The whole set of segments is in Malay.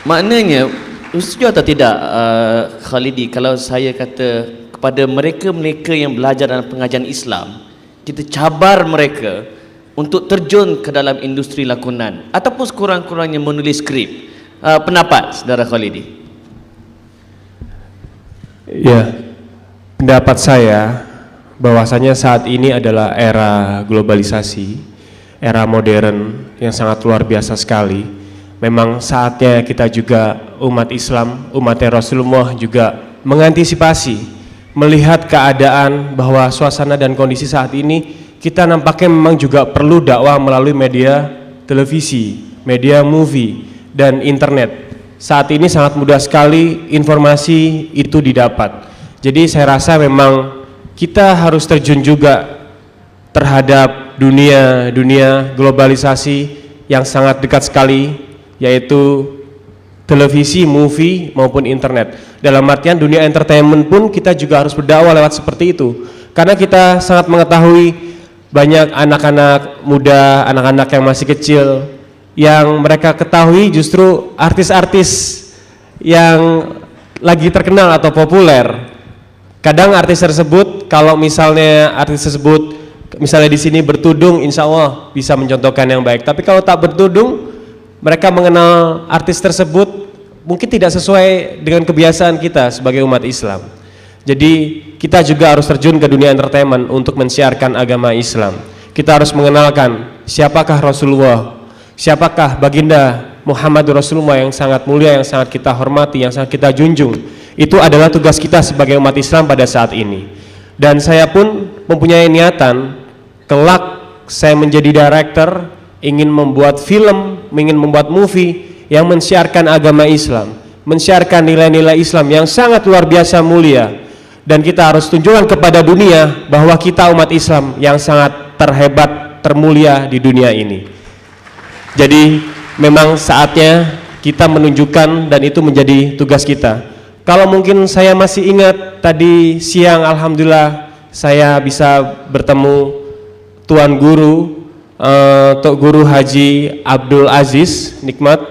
Maknanya, setuju atau tidak Khalidi, kalau saya kata kepada mereka-mereka yang belajar dalam pengajian Islam, kita cabar mereka untuk terjun ke dalam industri lakonan ataupun sekurang-kurangnya menulis skrip. Pendapat saudara Khalidi? Ya, pendapat saya bahwasanya saat ini adalah era globalisasi, era modern yang sangat luar biasa sekali. Memang saatnya kita juga umat Islam, umat Rasulullah juga mengantisipasi, melihat keadaan bahwa suasana dan kondisi saat ini kita nampaknya memang juga perlu dakwah melalui media televisi, media movie, dan internet. Saat ini sangat mudah sekali informasi itu didapat. Jadi saya rasa memang kita harus terjun juga terhadap dunia globalisasi yang sangat dekat sekali, yaitu televisi, movie maupun internet. Dalam artian dunia entertainment pun kita juga harus berdakwah lewat seperti itu. Karena kita sangat mengetahui banyak anak-anak muda, anak-anak yang masih kecil yang mereka ketahui justru artis-artis yang lagi terkenal atau populer. Kadang artis tersebut, kalau misalnya artis tersebut misalnya di sini bertudung, insya Allah bisa mencontohkan yang baik. Tapi kalau tak bertudung, mereka mengenal artis tersebut mungkin tidak sesuai dengan kebiasaan kita sebagai umat Islam. Jadi kita juga harus terjun ke dunia entertainment untuk mensiarkan agama Islam. Kita harus mengenalkan siapakah Rasulullah, siapakah baginda Muhammad Rasulullah yang sangat mulia, yang sangat kita hormati, yang sangat kita junjung. Itu adalah tugas kita sebagai umat Islam pada saat ini. Dan saya pun mempunyai niatan kelak saya menjadi director, ingin membuat film, ingin membuat movie yang mensiarkan agama Islam, mensiarkan nilai-nilai Islam yang sangat luar biasa mulia. Dan kita harus tunjukkan kepada dunia bahwa kita umat Islam yang sangat terhebat, termulia di dunia ini. Jadi memang saatnya kita menunjukkan, dan itu menjadi tugas kita. Kalau mungkin saya masih ingat tadi siang, alhamdulillah saya bisa bertemu Tuan Guru, Tok Guru Haji Abdul Aziz Nikmat.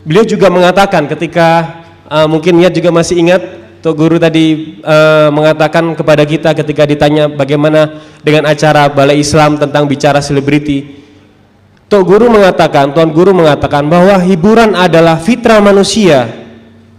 Beliau juga mengatakan ketika mungkin Niat juga masih ingat, Tok Guru tadi mengatakan kepada kita ketika ditanya bagaimana dengan acara Balai Islam tentang bicara selebriti. Tok Guru mengatakan, Tuan Guru mengatakan bahwa hiburan adalah fitrah manusia.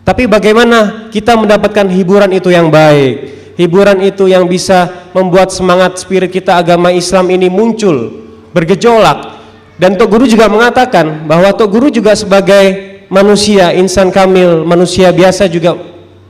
Tapi bagaimana kita mendapatkan hiburan itu yang baik, hiburan itu yang bisa membuat semangat spirit kita agama Islam ini muncul, bergejolak. Dan Tok Guru juga mengatakan bahwa Tok Guru juga sebagai manusia, insan kamil, manusia biasa juga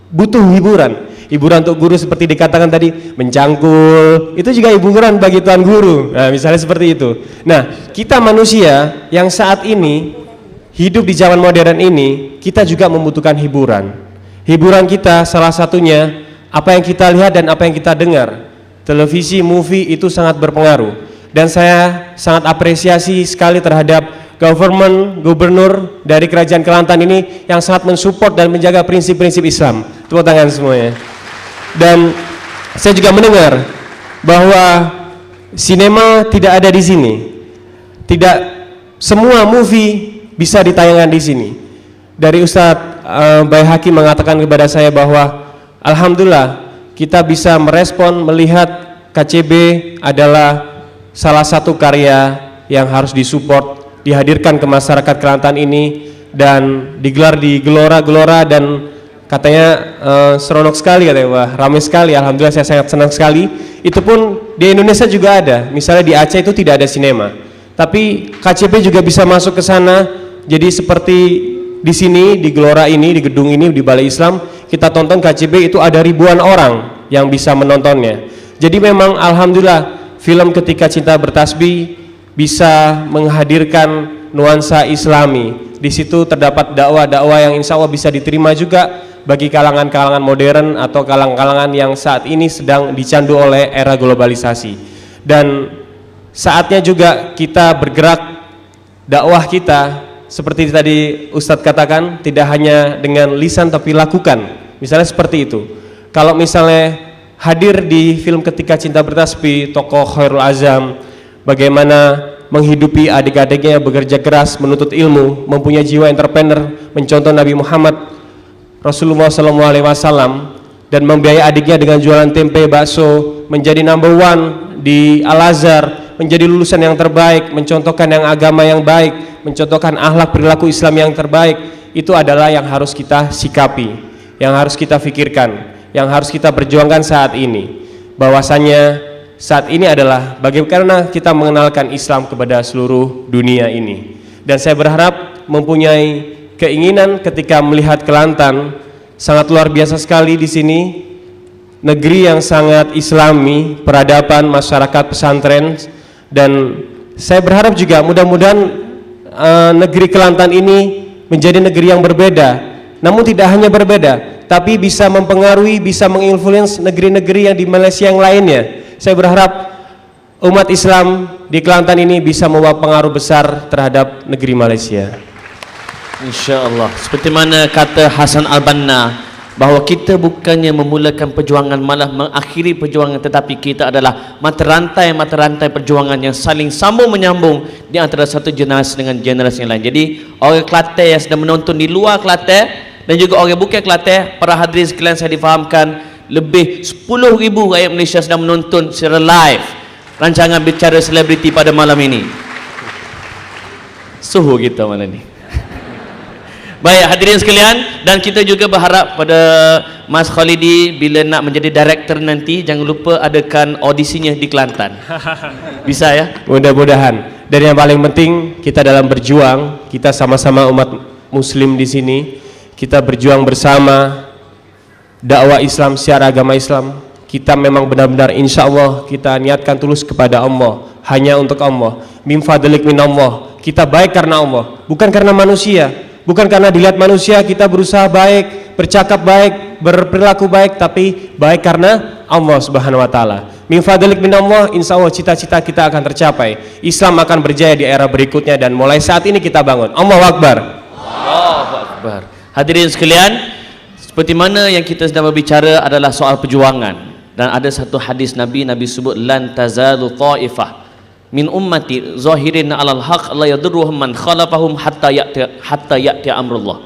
butuh hiburan. Hiburan Tok Guru seperti dikatakan tadi, mencangkul, itu juga hiburan bagi Tuan Guru. Nah, misalnya seperti itu. Nah, kita manusia yang saat ini hidup di zaman modern ini, kita juga membutuhkan hiburan. Hiburan kita salah satunya apa yang kita lihat dan apa yang kita dengar. Televisi, movie itu sangat berpengaruh. Dan saya sangat apresiasi sekali terhadap gubernur dari Kerajaan Kelantan ini yang sangat mensupport dan menjaga prinsip-prinsip Islam. Tepuk tangan semuanya. Dan saya juga mendengar bahwa sinema tidak ada di sini. Tidak semua movie bisa ditayangkan di sini. Dari Ustadz Baihaqi mengatakan kepada saya bahwa alhamdulillah kita bisa merespon melihat KCB adalah salah satu karya yang harus disupport, dihadirkan ke masyarakat Kelantan ini dan digelar di gelora-gelora, dan katanya seronok sekali, katanya, wah ramai sekali. Alhamdulillah saya sangat senang sekali. Itu pun di Indonesia juga ada. Misalnya di Aceh itu tidak ada sinema, tapi KCB juga bisa masuk ke sana. Jadi seperti di sini, di gelora ini, di gedung ini, di Balai Islam, kita tonton KCB itu ada ribuan orang yang bisa menontonnya. Jadi memang alhamdulillah film Ketika Cinta Bertasbih bisa menghadirkan nuansa Islami. Di situ terdapat dakwah-dakwah yang insya Allah bisa diterima juga bagi kalangan-kalangan modern atau kalangan-kalangan yang saat ini sedang dicandu oleh era globalisasi. Dan saatnya juga kita bergerak, dakwah kita seperti tadi Ustadz katakan, tidak hanya dengan lisan tapi lakukan. Misalnya seperti itu. Kalau misalnya hadir di film Ketika Cinta Bertasbih, tokoh Khairul Azam, bagaimana menghidupi adik-adiknya, bekerja keras, menuntut ilmu, mempunyai jiwa entrepreneur, mencontoh Nabi Muhammad Rasulullah SAW, dan membiayai adiknya dengan jualan tempe, bakso, menjadi number one di Al-Azhar, menjadi lulusan yang terbaik, mencontohkan yang agama yang baik, mencontohkan akhlak perilaku Islam yang terbaik. Itu adalah yang harus kita sikapi, yang harus kita pikirkan, yang harus kita perjuangkan saat ini. Bahwasanya saat ini adalah bagaimana kita mengenalkan Islam kepada seluruh dunia ini. Dan saya berharap mempunyai keinginan ketika melihat Kelantan, sangat luar biasa sekali di sini, negeri yang sangat Islami, peradaban masyarakat pesantren. Dan saya berharap juga mudah-mudahan negeri Kelantan ini menjadi negeri yang berbeda, namun tidak hanya berbeda, tapi bisa mempengaruhi, bisa menginfluence negeri-negeri yang di Malaysia yang lainnya. Saya berharap umat Islam di Kelantan ini bisa membawa pengaruh besar terhadap negeri Malaysia. InsyaAllah. Seperti mana kata Hasan Al-Banna, bahawa kita bukannya memulakan perjuangan, malah mengakhiri perjuangan, tetapi kita adalah mata rantai perjuangan yang saling sambung menyambung di antara satu generasi dengan generasi yang lain. Jadi orang Kelantan yang sedang menonton di luar Kelantan dan juga orang bukan Kelantan, para hadirin sekalian, saya difahamkan lebih 10,000 rakyat Malaysia sedang menonton secara live rancangan Bicara Selebriti pada malam ini. Suhu kita malam ini. Baik hadirin sekalian, dan kita juga berharap pada Mas Khalidi bila nak menjadi director nanti, jangan lupa adakan audisinya di Kelantan. Bisa ya? Mudah-mudahan. Dan yang paling penting, kita dalam berjuang, kita sama-sama umat muslim di sini, kita berjuang bersama dakwah Islam secara agama Islam. Kita memang benar-benar insya Allah kita niatkan tulus kepada Allah, hanya untuk Allah. Min fadlik min Allah. Kita baik karena Allah, bukan karena manusia. Bukan karena dilihat manusia kita berusaha baik, bercakap baik, berperilaku baik, tapi baik karena Allah Subhanahu wa taala. Min fadlik min Allah, insya Allah cita-cita kita akan tercapai. Islam akan berjaya di era berikutnya, dan mulai saat ini kita bangun. Allahu Akbar. Allahu Akbar. Hadirin sekalian, seperti mana yang kita sedang berbicara adalah soal perjuangan, dan ada satu hadis Nabi sebut lan tazalu ta'ifah min ummati zahirin 'alal haq la yadurruhum man khalafahum hatta ya'ti amrullah.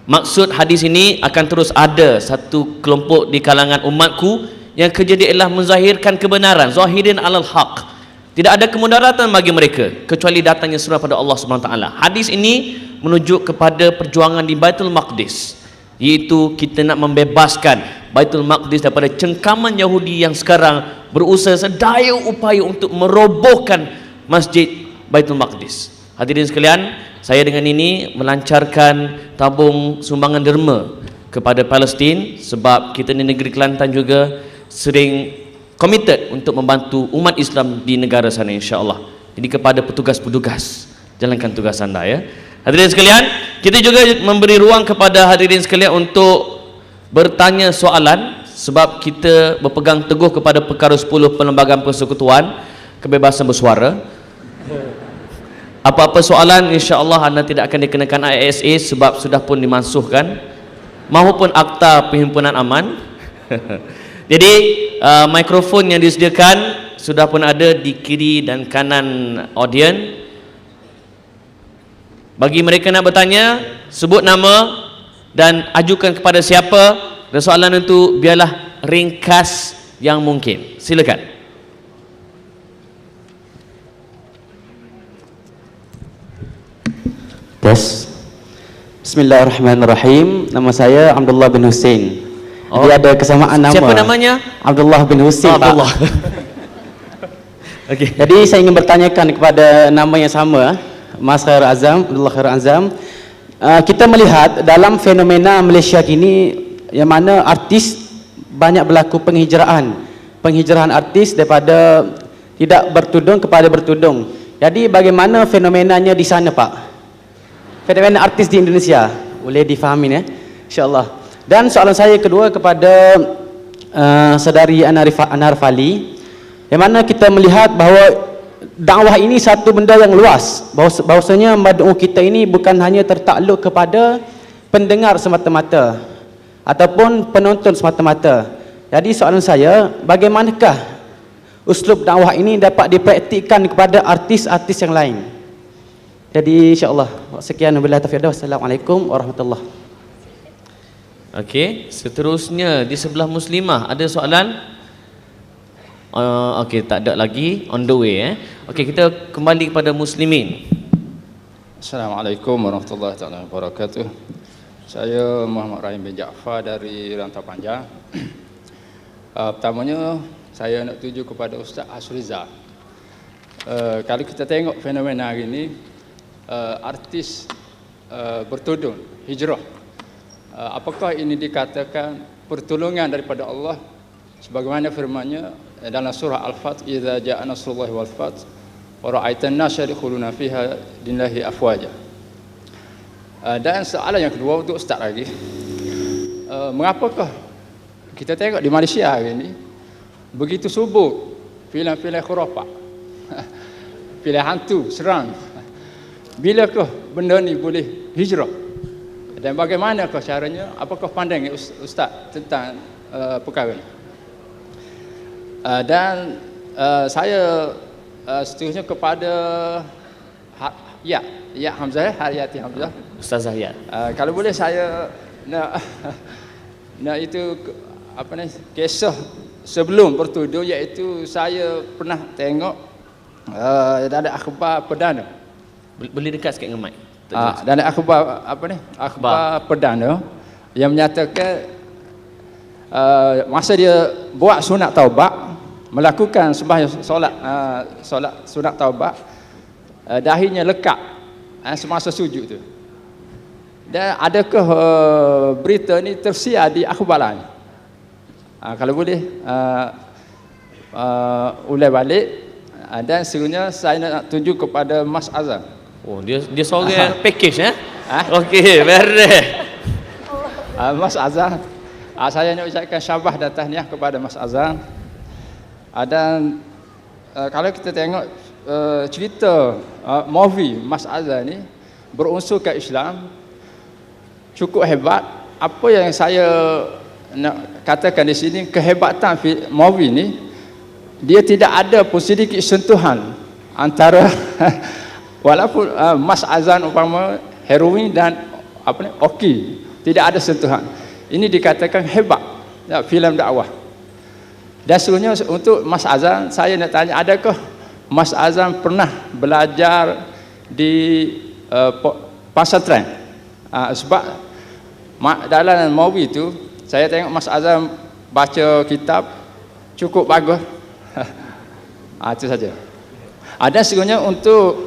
Maksud hadis ini, akan terus ada satu kelompok di kalangan umatku yang kerja dia ialah menzahirkan kebenaran, zahirin 'alal haq. Tidak ada kemudaratan bagi mereka kecuali datangnya surah pada Allah Subhanahu wa taala. Hadis ini menunjuk kepada perjuangan di Baitul Maqdis, iaitu kita nak membebaskan Baitul Maqdis daripada cengkaman Yahudi yang sekarang berusaha sedaya upaya untuk merobohkan masjid Baitul Maqdis. Hadirin sekalian, saya dengan ini melancarkan tabung sumbangan derma kepada Palestin, sebab kita di negeri Kelantan juga sering committed untuk membantu umat Islam di negara sana, insya-Allah. Jadi kepada petugas-petugas, jalankan tugas anda ya. Hadirin sekalian, kita juga memberi ruang kepada hadirin sekalian untuk bertanya soalan, sebab kita berpegang teguh kepada perkara 10 Perlembagaan Persekutuan Kebebasan Bersuara. Apa-apa soalan, insya-Allah anda tidak akan dikenakan ISA sebab sudah pun dimansuhkan, maupun Akta Perhimpunan Aman. Jadi mikrofon yang disediakan sudah pun ada di kiri dan kanan audien. Bagi mereka nak bertanya, sebut nama dan ajukan kepada siapa, dan soalan itu biarlah ringkas yang mungkin. Silakan. Tes. Bismillahirrahmanirrahim. Nama saya Abdullah bin Hussein. Jadi ada kesamaan nama. Siapa namanya? Abdullah bin Hussein. Abdullah. Okay. Jadi saya ingin bertanyakan kepada nama yang sama, Mas Khairul Azam, Abdullah Khairul Azam. Kita melihat dalam fenomena Malaysia kini, yang mana artis banyak berlaku penghijrahan artis daripada tidak bertudung kepada bertudung. Jadi bagaimana fenomenanya di sana, Pak? Fenomena artis di Indonesia, boleh difahami ya, insya-Allah. Dan soalan saya kedua kepada saudari Anar Fali, yang mana kita melihat bahawa dakwah ini satu benda yang luas, bahawasanya mad'u kita ini bukan hanya tertakluk kepada pendengar semata-mata ataupun penonton semata-mata. Jadi soalan saya, bagaimanakah uslub dakwah ini dapat dipraktikkan kepada artis-artis yang lain. Jadi insya-Allah sekian, wabillahi taufiq. Wassalamualaikum warahmatullahi. Okey, seterusnya di sebelah muslimah ada soalan? Okey, tak ada lagi, on the way Okey, kita kembali kepada muslimin. Assalamualaikum warahmatullahi wabarakatuh. Saya Muhammad Rahim bin Jaafar dari Rantau Panjang. Pertamanya saya nak tuju kepada Ustaz Asrizal. Kalau kita tengok fenomena hari ini, artis bertudung hijrah, apakah ini dikatakan pertolongan daripada Allah sebagaimana firman-Nya dalam surah Al-Fath, "Idza ja'a nasrullahi wal fath wa ra'aitan nasa yadkhuluna fiha dinillahi afwaja." Dan soalan yang kedua untuk Ustaz lagi, mengapakah kita tengok di Malaysia hari ini begitu subur filem-filem khurafat, filem hantu, serang. Bilakah benda ni boleh hijrah? Dan bagaimanakah caranya? Apakah pandangan Ustaz tentang perkara ini? Dan saya seterusnya kepada Ya Hamzah, Hayati Hamzah. Ustazah Ya. Kalau boleh saya nak itu kisah sebelum bertuduh, iaitu saya pernah tengok ada akhbar perdana. Boleh dekat sikit dengan mic. Dan akhbar akhbar perdana yang menyatakan masa dia buat sunat taubat, melakukan sembahyang solat sunat taubat, dahinya lekat semasa sujud tu. Dan adakah berita ni tersiar di akhbar lain? Kalau boleh ulai balik. Dan seterusnya saya nak tunjuk kepada Mas Azam. Oh, dia seorang package Okey, beres. Mas Azam, saya nak ucapkan syabas dan tahniah kepada Mas Azam. Dan kalau kita tengok cerita movie Mas Azam ni berunsurkan Islam, cukup hebat. Apa yang saya nak katakan di sini, kehebatan movie ni, dia tidak ada pun sedikit sentuhan antara walaupun Mas Azan umpama heroin dan Oki, tidak ada sentuhan. Ini dikatakan hebat filem dakwah. Dan seterusnya untuk Mas Azan, saya nak tanya, adakah Mas Azan pernah belajar di pesantren? Sebab dalam movie itu saya tengok Mas Azam baca kitab cukup bagus. Itu saja. Ada sebenarnya untuk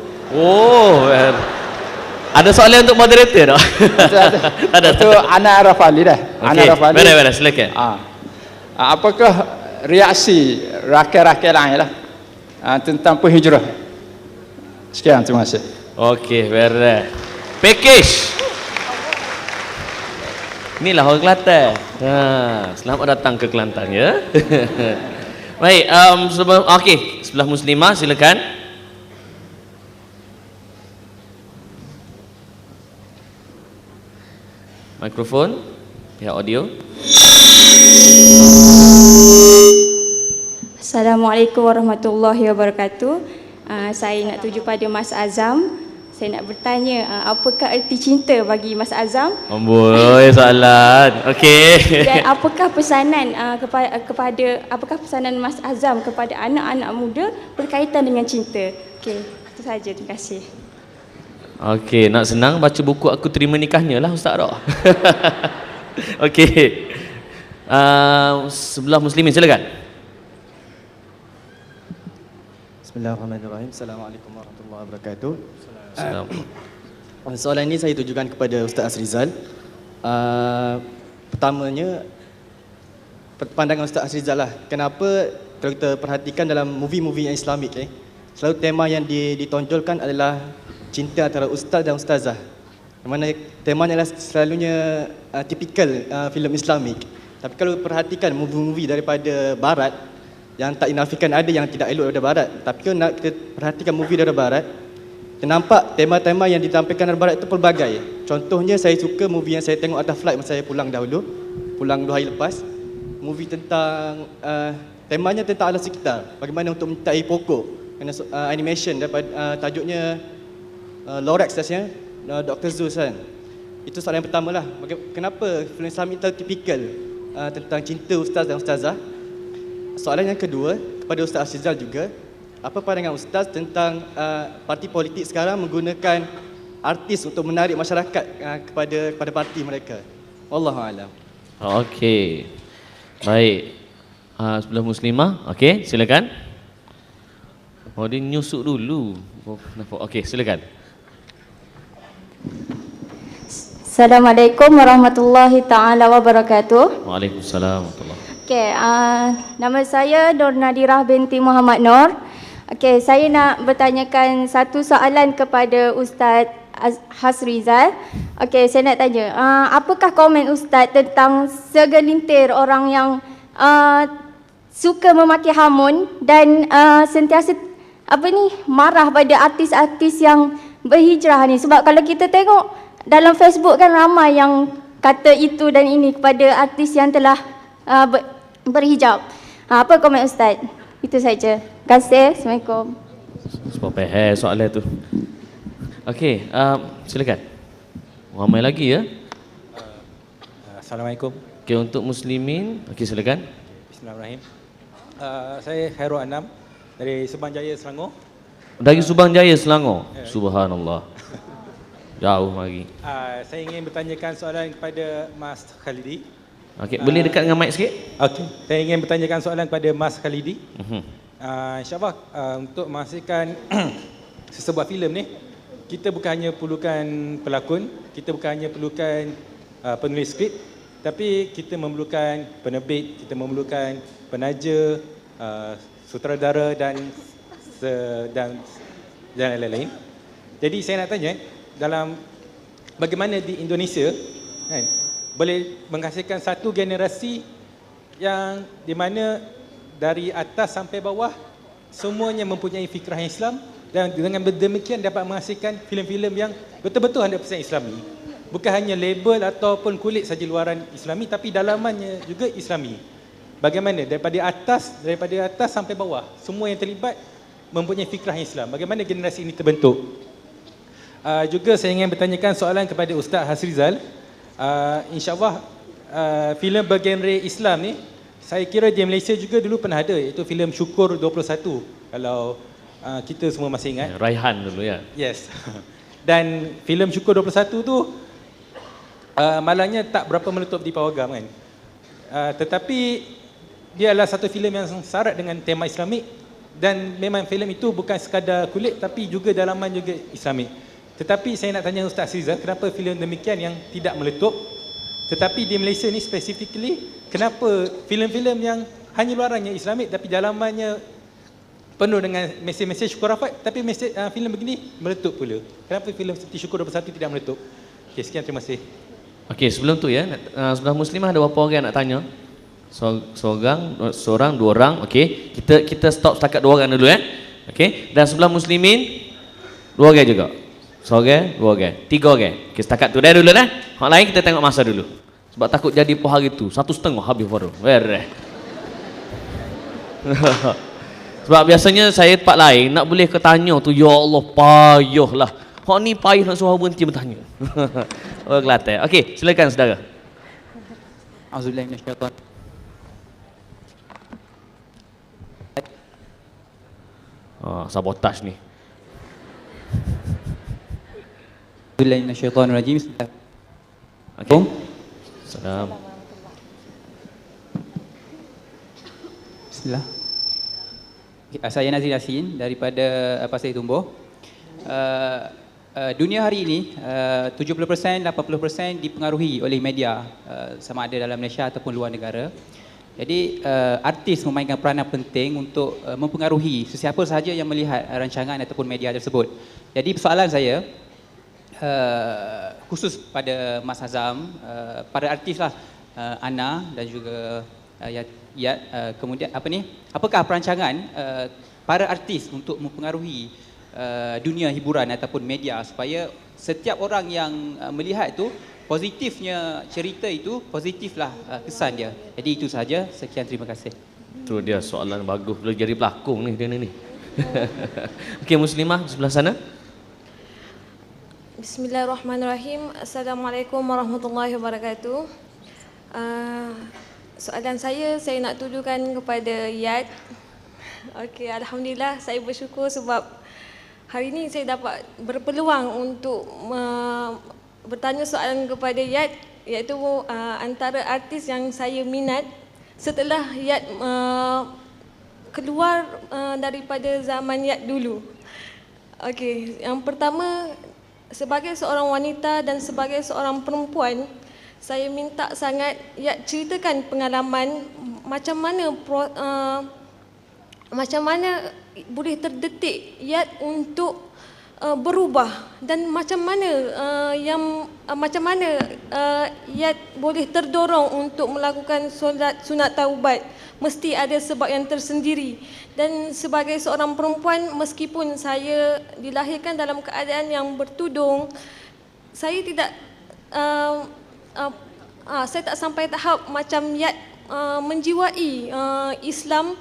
ada soalan untuk moderator tak? ada. Untuk Ana Rafali dah. Ana Rafali. Beres, silakan. Apakah reaksi rakyat-rakyat lain lah tentang penghijrah? Sekian, terima kasih. Okey, beres. Package. Inilah orang Kelantan. Selamat datang ke Kelantan ya. Baik, sebelah muslimah silakan. Mikrofon, pihak audio. Assalamualaikum warahmatullahi wabarakatuh. Saya nak tuju pada Mas Azam. Saya nak bertanya, apakah erti cinta bagi Mas Azam? Amboi, soalan. Okey. Dan apakah pesanan apakah pesanan Mas Azam kepada anak-anak muda berkaitan dengan cinta? Okey, itu saja. Terima kasih. Okey, nak senang baca buku Aku Terima Nikahnya lah Ustaz Rok. Okey. Sebelah muslimin silakan. Bismillahirrahmanirrahim. Assalamualaikum warahmatullahi wabarakatuh. Assalamualaikum. Soalan ini saya tujukan kepada Ustaz Asrizal. Pertamanya, pandangan Ustaz Asrizal lah. Kenapa kalau kita perhatikan dalam movie-movie yang Islamik, selalu tema yang ditonjolkan adalah cinta antara ustaz dan ustazah. Yang mana temanya adalah selalunya tipikal filem Islamik. Tapi kalau perhatikan movie-movie daripada Barat, yang tak dinafikan ada yang tidak elok daripada Barat. Tapi kalau nak kita perhatikan movie daripada Barat, kita nampak tema-tema yang ditampilkan dari Barat itu pelbagai. Contohnya saya suka movie yang saya tengok atas flight masa saya pulang dahulu, pulang 2 hari lepas. Movie tentang temanya tentang alam sekitar. Bagaimana untuk menyertai pokok. Kena animation daripada tajuknya Lorax rasanya, Dr. Zeus kan. Itu soalan yang pertama lah. Kenapa filem Islami itu tipikal tentang cinta ustaz dan ustazah? Soalan yang kedua kepada Ustaz Ashrizal juga, apa pandangan ustaz tentang parti politik sekarang menggunakan artis untuk menarik masyarakat kepada parti mereka? Wallahu a'lam. Okey. Baik. Sebelah muslimah. Okey, silakan. Oh, dia nyusuk dulu. Oh, kenapa? Okey, silakan. Assalamualaikum warahmatullahi taala wabarakatuh. Waalaikumsalam warahmatullahi. Okey, nama saya Nur Nadirah binti Muhammad Nur. Okey, saya nak bertanyakan satu soalan kepada Ustaz Hasrizal. Okey, saya nak tanya, apakah komen Ustaz tentang segelintir orang yang suka memaki hamun dan sentiasa marah pada artis-artis yang berhijrah ni? Sebab kalau kita tengok dalam Facebook kan ramai yang kata itu dan ini kepada artis yang telah berhijab. Apa komen Ustaz? Itu saja. Terima kasih. Assalamualaikum. Sebab peheh soalan tu. Okey, silakan. Ramai lagi ya. Assalamualaikum. Okey, untuk muslimin, okey silakan. Bismillahirrahmanirrahim. Saya Khairul Anam dari Subang Jaya, Selangor. Dari Subang Jaya, Selangor. Subhanallah. Jauh lagi. Saya ingin bertanyakan soalan kepada Mas Khalidi. Okey, boleh dekat dengan mic sikit? Okey, saya ingin bertanyakan soalan kepada Mas Khalidi. InsyaAllah untuk menghasilkan sesebuah filem ni, kita bukan hanya perlukan pelakon, kita bukan hanya perlukan penulis skrip, tapi kita memerlukan penerbit, kita memerlukan penaja, sutradara dan lain-lain. Jadi saya nak tanya, dalam bagaimana di Indonesia kan, boleh menghasilkan satu generasi yang di mana dari atas sampai bawah semuanya mempunyai fikrah Islam, dan dengan demikian dapat menghasilkan filem-filem yang betul-betul 100% Islami. Bukan hanya label ataupun kulit saja luaran Islami, tapi dalamannya juga Islami. Bagaimana daripada atas sampai bawah semua yang terlibat mempunyai fikrah Islam. Bagaimana generasi ini terbentuk? Juga saya ingin bertanyakan soalan kepada Ustaz Hasrizal. InsyaAllah filem bergenre Islam ni, saya kira di Malaysia juga dulu pernah ada, iaitu filem Syukur 21, kalau kita semua masih ingat. Raihan dulu ya. Yes. Dan filem Syukur 21 tu malangnya tak berapa meletup di pawagam kan. Tetapi dia adalah satu filem yang syarat dengan tema Islamik, dan memang filem itu bukan sekadar kulit tapi juga dalaman juga Islamik. Tetapi saya nak tanya Ustaz Rizal, kenapa filem demikian yang tidak meletup? Tetapi di Malaysia ni specifically, kenapa filem-filem yang hanya luarannya Islamik tapi dalamannya penuh dengan mesej-mesej khurafat, tapi filem begini meletup pula? Kenapa filem seperti Syukur 21 tidak meletup? Okey, sekian, terima kasih. Okey, sebelum tu ya, sebelah muslimah ada berapa orang nak tanya? Seorang, dua orang. Okey, kita stop setakat dua orang dulu ya. Okey, dan sebelah muslimin dua orang juga. Seorang, dua orang, tiga orang. Okey, setakat tu dah dulu dah. Hak lain kita tengok masa dulu. Sebab takut jadi per hari tu 1.5 habis baru. Beres. Sebab biasanya saya tempat lain nak boleh ke tanya tu, ya Allah payahlah. Hak ni payah nak suruh berhenti bertanya. Oh Kelantan. Okey, silakan saudara. Auzubillahi minasyaitan. Sabotaj ni. Auzubillahi minasyaitanir rajim. Okey. Salam. Bismillah. Saya Nazir Yassin daripada Pasir Tumbuh. Dunia hari ini 70%, 80% dipengaruhi oleh media, sama ada dalam Malaysia ataupun luar negara. Jadi artis memainkan peranan penting untuk mempengaruhi sesiapa sahaja yang melihat rancangan ataupun media tersebut. Jadi persoalan saya khusus pada Mas Azam, pada artis lah, Ana dan juga kemudian apakah perancangan para artis untuk mempengaruhi dunia hiburan ataupun media supaya setiap orang yang melihat itu positifnya cerita itu, positiflah kesan dia. Jadi itu sahaja. Sekian, terima kasih. Tu dia soalan bagus, boleh jadi pelakon ni dia ni. Okey, Muslimah sebelah sana. Bismillahirrahmanirrahim. Assalamualaikum warahmatullahi wabarakatuh. Soalan saya nak tujukan kepada Yat. Okey, alhamdulillah saya bersyukur sebab hari ini saya dapat berpeluang untuk bertanya soalan kepada Yat, iaitu antara artis yang saya minat setelah Yat keluar daripada zaman Yat dulu. Okey, yang pertama, sebagai seorang wanita dan sebagai seorang perempuan, saya minta sangat Yat ceritakan pengalaman macam mana boleh terdetik Yat untuk berubah, dan macam mana Yat boleh terdorong untuk melakukan solat sunat taubat. Mesti ada sebab yang tersendiri. Dan sebagai seorang perempuan, meskipun saya dilahirkan dalam keadaan yang bertudung, saya tak sampai tahap macam Yat menjiwai Islam.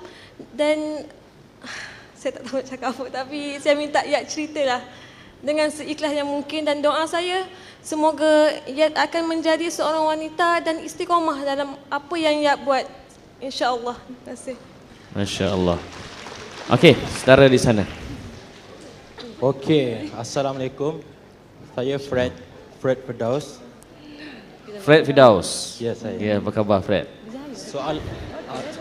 Dan saya tak tahu cakap apa, tapi saya minta Yat ceritalah dengan seikhlas yang mungkin, dan doa saya semoga Yat akan menjadi seorang wanita dan istiqamah dalam apa yang Yat buat, insya-Allah. Terima kasih. Masya-Allah. Okey, saudara di sana. Okey, assalamualaikum. Saya Fred Firdaus. Fred Firdaus. Ya, saya. Ya, apa khabar Fred? Soal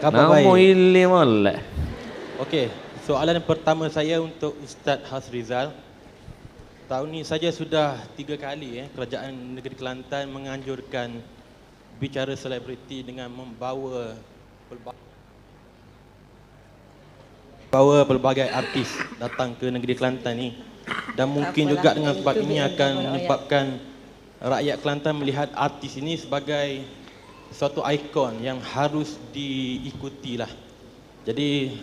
khabar baik. Nama hilang molek. Okey, soalan pertama saya untuk Ustaz Hasrizal. Tahun ini saja sudah 3 kali Kerajaan Negeri Kelantan menganjurkan bicara selebriti dengan membawa pelbagai artis datang ke negeri Kelantan ni, dan mungkin juga dengan sebab ini akan menyebabkan rakyat Kelantan melihat artis ini sebagai suatu ikon yang harus diikutilah. Jadi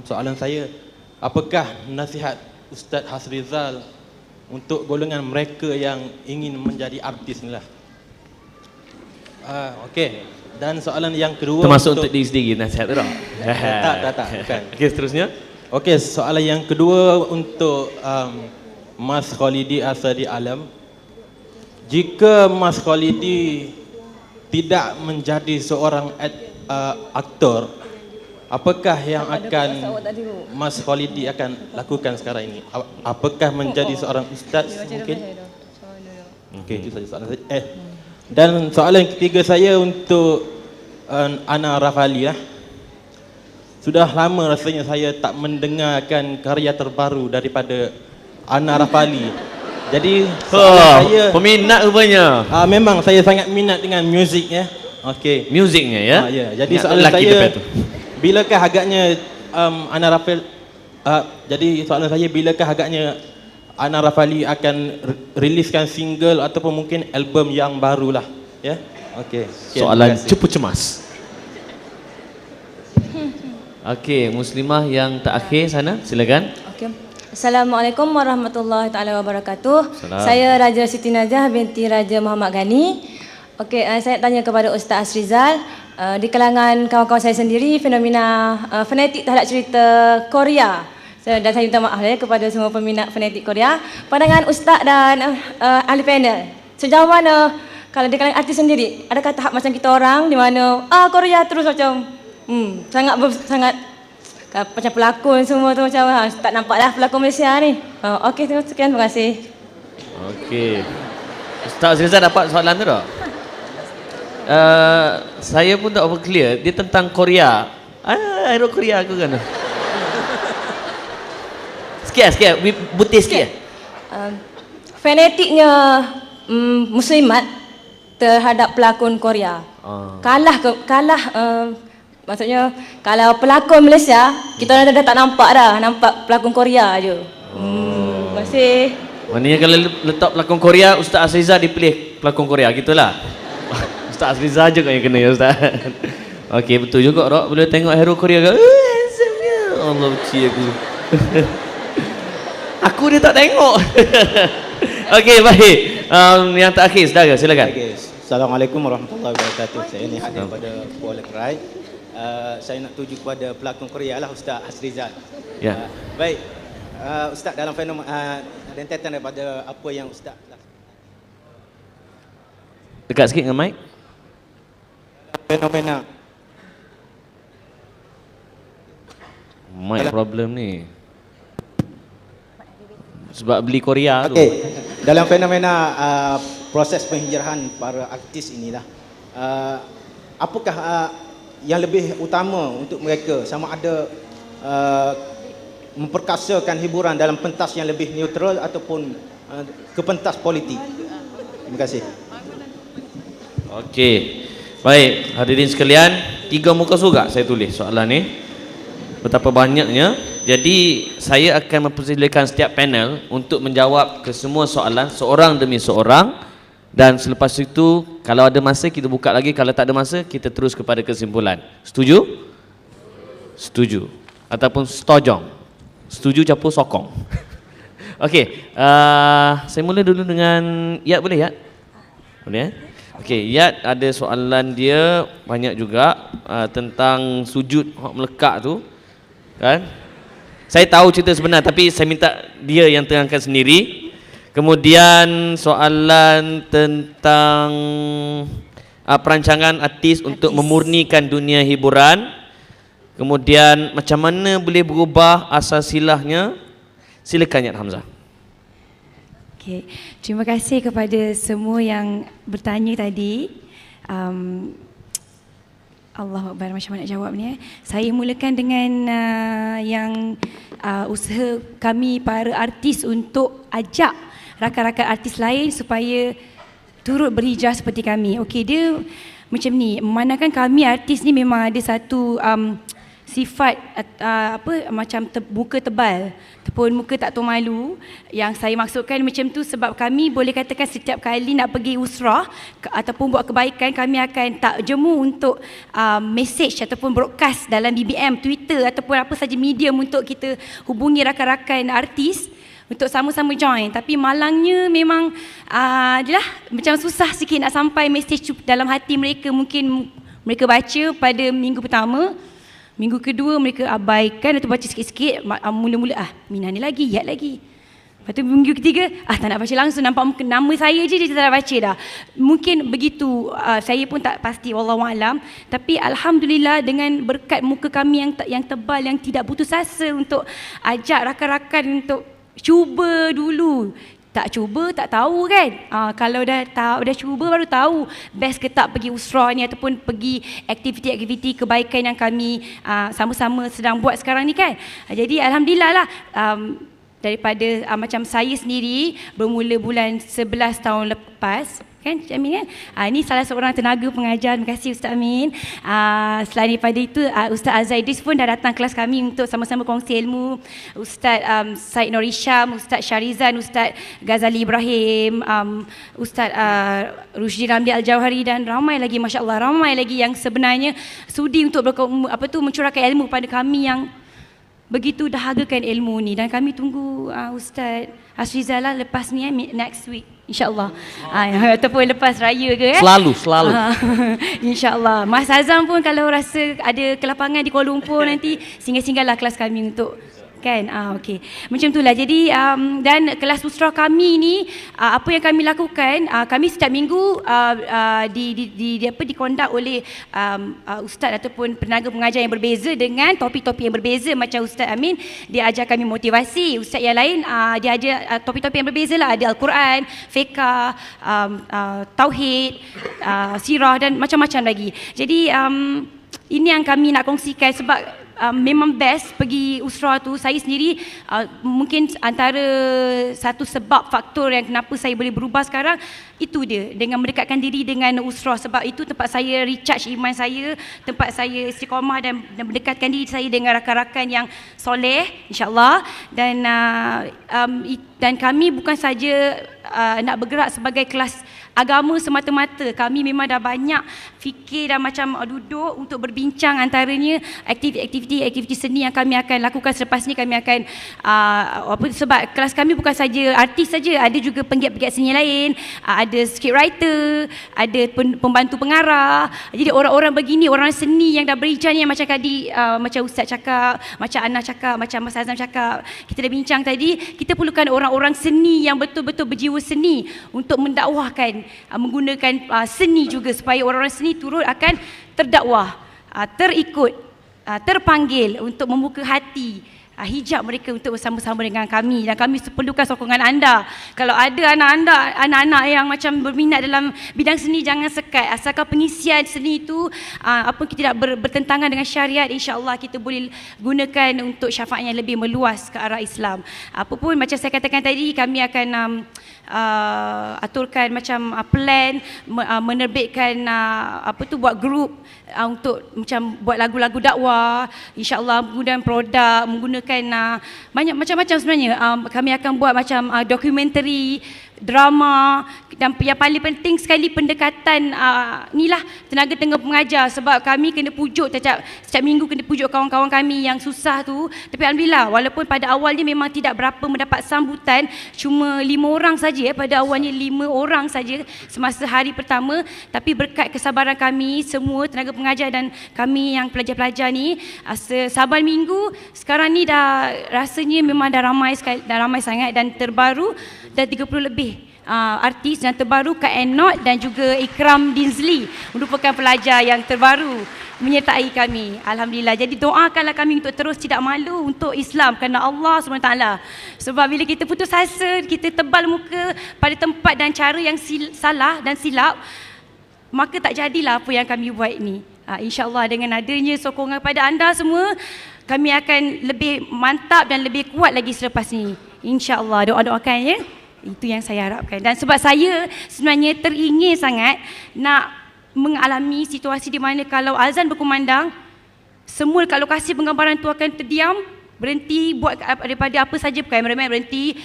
soalan saya, apakah nasihat Ustaz Hasrizal untuk golongan mereka yang ingin menjadi artis ni lah? Okey. Dan soalan yang kedua, termasuk untuk diri sendiri nasihat tu tak? Tak, bukan. Okey, seterusnya. Okey, soalan yang kedua untuk Mas Khalidi Asadi Alam. Jika Mas Khalidi tidak menjadi seorang aktor, apakah yang akan Mas Khalidi akan lakukan sekarang ini? Apakah menjadi seorang ustaz mungkin? Okey, itu saja soalan saya. Dan soalan ketiga saya untuk Ana Rafali. Sudah lama rasanya saya tak mendengarkan karya terbaru daripada Ana Rafali. Jadi saya peminat rupanya. Memang saya sangat minat dengan muzik Okey. Musiknya ya. Ya. Jadi soalan saya, bilakah agaknya Ana Rafali jadi soalan saya, bilakah agaknya Ana Rafali akan riliskan single ataupun mungkin album yang barulah, ya? Okey. Soalan cukup cemas. Okey, Muslimah yang terakhir sana, silakan. Okey. Assalamualaikum warahmatullahi taala wabarakatuh. Salam. Saya Raja Siti Najah binti Raja Muhammad Ghani. Okey, saya tanya kepada Ustaz Hasrizal, di kalangan kawan-kawan saya sendiri, fenomena fanatik terhadap cerita Korea. Dan saya minta maaf kepada semua peminat fanatik Korea. Pandangan Ustaz dan ahli panel, sejauh mana kalau di kalangan artis sendiri, adakah tahap macam kita orang di mana Korea terus macam sangat macam pelakon semua tu macam tak nampaklah pelakon Malaysia ni. Okey, sekian, terima kasih. Okey. Ustaz Rizal dapat soalan tu tak? Saya pun tak apa clear. Dia tentang Korea. Hero Korea aku kan. Sikit, butir sikit. Fanatiknya muslimat terhadap pelakon Korea. Kalah maksudnya kalau pelakon Malaysia, kita dah tak nampak dah, nampak pelakon Korea aje. Terima kasih. Maknanya kalau letak pelakon Korea, Ustaz Azrizal dipilih pelakon Korea, gitulah. Ustaz Azrizal je yang kena ya Ustaz. Okey, betul juga Rok, boleh tengok hero Korea ke? Allah benci aku. Aku dia tak tengok. Okey, baik. Yang terakhir, saudara, silakan. Okay. Assalamualaikum warahmatullahi wabarakatuh. Saya ni hadir pada Kuala Kerai. saya nak tuju kepada pelakon Korea lah, Ustaz Azrizal. Ya. Baik, Ustaz, dalam fenomena rentetan daripada apa yang Ustaz Dekat sikit dengan mic. fenomena Mic problem ni. Sebab beli Korea tu. okey, dalam fenomena proses penghijrahan para artis inilah, apakah yang lebih utama untuk mereka, sama ada memperkasakan hiburan dalam pentas yang lebih neutral ataupun ke pentas politik? Terima kasih. Okey. Baik, hadirin sekalian, 3 muka surat saya tulis soalan ni. Betapa banyaknya. Jadi saya akan mempersilakan setiap panel untuk menjawab ke semua soalan seorang demi seorang, dan selepas itu kalau ada masa kita buka lagi, kalau tak ada masa kita terus kepada kesimpulan. Setuju? Setuju. Ataupun setojong. Setuju campur sokong. Okey, saya mula dulu dengan Yat, boleh Yat? Boleh? Okey, Yat ada soalan dia banyak juga tentang sujud hak melekat tu, kan? Saya tahu cerita sebenar tapi saya minta dia yang terangkan sendiri. Kemudian soalan tentang perancangan artis untuk memurnikan dunia hiburan. Kemudian macam mana boleh berubah asas silahnya. Silakan Yat Hamzah. Okay. Terima kasih kepada semua yang bertanya tadi. Allah Akbar, macam mana nak jawab ni? Saya mulakan dengan yang usaha kami para artis untuk ajak rakan-rakan artis lain supaya turut berhijrah seperti kami. Okey, dia macam ni, memandangkan kami artis ni memang ada satu sifat macam muka tebal ataupun muka tak tahu malu. Yang saya maksudkan macam tu sebab kami boleh katakan setiap kali nak pergi usrah ataupun buat kebaikan, kami akan tak jemu untuk message ataupun broadcast dalam BBM, Twitter ataupun apa saja medium untuk kita hubungi rakan-rakan artis untuk sama-sama join. Tapi malangnya memang jelah macam susah sikit nak sampai message dalam hati mereka. Mungkin mereka baca pada minggu pertama, minggu kedua mereka abaikan atau baca sikit-sikit, mula-mula Minah ni lagi, Yat lagi. Lepas tu minggu ketiga, tak nak baca langsung, nampak nama saya je dia tak nak baca dah. Mungkin begitu, saya pun tak pasti, wallahualam. Tapi alhamdulillah dengan berkat muka kami yang tebal, yang tidak putus asa untuk ajak rakan-rakan untuk cuba dulu. Tak cuba tak tahu kan. Kalau dah cuba baru tahu best ke tak pergi usrah ni ataupun pergi aktiviti-aktiviti kebaikan yang kami sama-sama sedang buat sekarang ni kan. Jadi alhamdulillah lah, daripada macam saya sendiri bermula bulan 11 tahun lepas kan, Cik Amin kan? Ini salah seorang tenaga pengajar. Terima kasih Ustaz Amin. Selain daripada itu, Ustaz Azaidis pun dah datang kelas kami untuk sama-sama kongsi ilmu. Ustaz Said Nur Hisham, Ustaz Syarizan, Ustaz Ghazali Ibrahim, Ustaz Rushdi Ramli Al-Jawhari dan ramai lagi, Masya Allah, ramai lagi yang sebenarnya sudi untuk mencurahkan ilmu pada kami yang begitu dahagakan ilmu ni. Dan kami tunggu Ustaz Azrizal lepas ni next week InsyaAllah. Ataupun lepas raya ke Selalu. InsyaAllah. Mas Azam pun kalau rasa ada kelapangan di Kuala Lumpur nanti singgah-singgahlah kelas kami untuk kan. Okey. Macam itulah. Jadi dan kelas usrah kami ni apa yang kami lakukan, kami setiap minggu dikondak oleh ustaz ataupun penaga pengajar yang berbeza dengan topik-topik yang berbeza. Macam Ustaz Amin, dia ajar kami motivasi. Ustaz yang lain dia ajar topik-topik yang berbeza lah. Ada Al-Quran, fiqh, tauhid, sirah dan macam-macam lagi. Jadi ini yang kami nak kongsikan sebab memang best pergi usrah tu. Saya sendiri mungkin antara satu sebab faktor yang kenapa saya boleh berubah sekarang itu dia, dengan mendekatkan diri dengan usrah. Sebab itu tempat saya recharge iman saya, tempat saya istiqamah dan mendekatkan diri saya dengan rakan-rakan yang soleh insyaAllah. Dan kami bukan saja nak bergerak sebagai kelas agama semata-mata. Kami memang dah banyak fikir dan macam duduk untuk berbincang antaranya aktiviti seni yang kami akan lakukan selepas ni. Kami akan sebab kelas kami bukan saja artis saja, ada juga penggiat-penggiat seni lain, ada scriptwriter, ada pembantu pengarah. Jadi orang-orang begini, orang seni yang dah berijah ni, yang macam tadi macam Ustaz cakap, macam Ana cakap, macam Mas Azam cakap, kita dah bincang tadi, kita perlukan orang-orang seni yang betul-betul berjiwa seni untuk mendakwahkan, menggunakan seni juga supaya orang-orang seni turut akan terdakwah, terikut, terpanggil untuk membuka hati, hijab mereka untuk bersama-sama dengan kami. Dan kami perlukan sokongan anda. Kalau ada anak-anak yang macam berminat dalam bidang seni, jangan sekat. Asalkan pengisian seni itu kita tidak bertentangan dengan syariat, insya-Allah kita boleh gunakan untuk syafaat yang lebih meluas ke arah Islam. Apapun macam saya katakan tadi, kami akan aturkan macam plan, menerbitkan buat grup untuk macam buat lagu-lagu dakwah, insya-Allah menggunakan produk, menggunakan banyak macam-macam sebenarnya. Kami akan buat macam dokumentari, drama, dan yang paling penting sekali pendekatan inilah tenaga tengah pengajar, sebab kami kena pujuk setiap minggu, kena pujuk kawan-kawan kami yang susah tu. Tapi alhamdulillah, walaupun pada awalnya memang tidak berapa mendapat sambutan, cuma 5 orang saja, pada awalnya 5 orang saja semasa hari pertama, tapi berkat kesabaran kami semua tenaga pengajar dan kami yang pelajar-pelajar ni, saban minggu sekarang ni dah rasanya memang dah ramai sangat, dan terbaru dah 30 lebih artis, dan terbaru Kak Enot dan juga Ikram Dinsley merupakan pelajar yang terbaru menyertai kami. Alhamdulillah. Jadi doakanlah kami untuk terus tidak malu untuk Islam kerana Allah SWT. Sebab bila kita putus asa, kita tebal muka pada tempat dan cara yang salah dan silap, maka tak jadilah apa yang kami buat ni. InsyaAllah dengan adanya sokongan pada anda semua, kami akan lebih mantap dan lebih kuat lagi selepas ni. InsyaAllah, doa-doakan ya. Itu yang saya harapkan. Dan sebab saya sebenarnya teringin sangat nak mengalami situasi di mana kalau azan berkumandang, semua kat lokasi penggambaran tu akan terdiam, berhenti buat daripada apa saja, kameraman berhenti,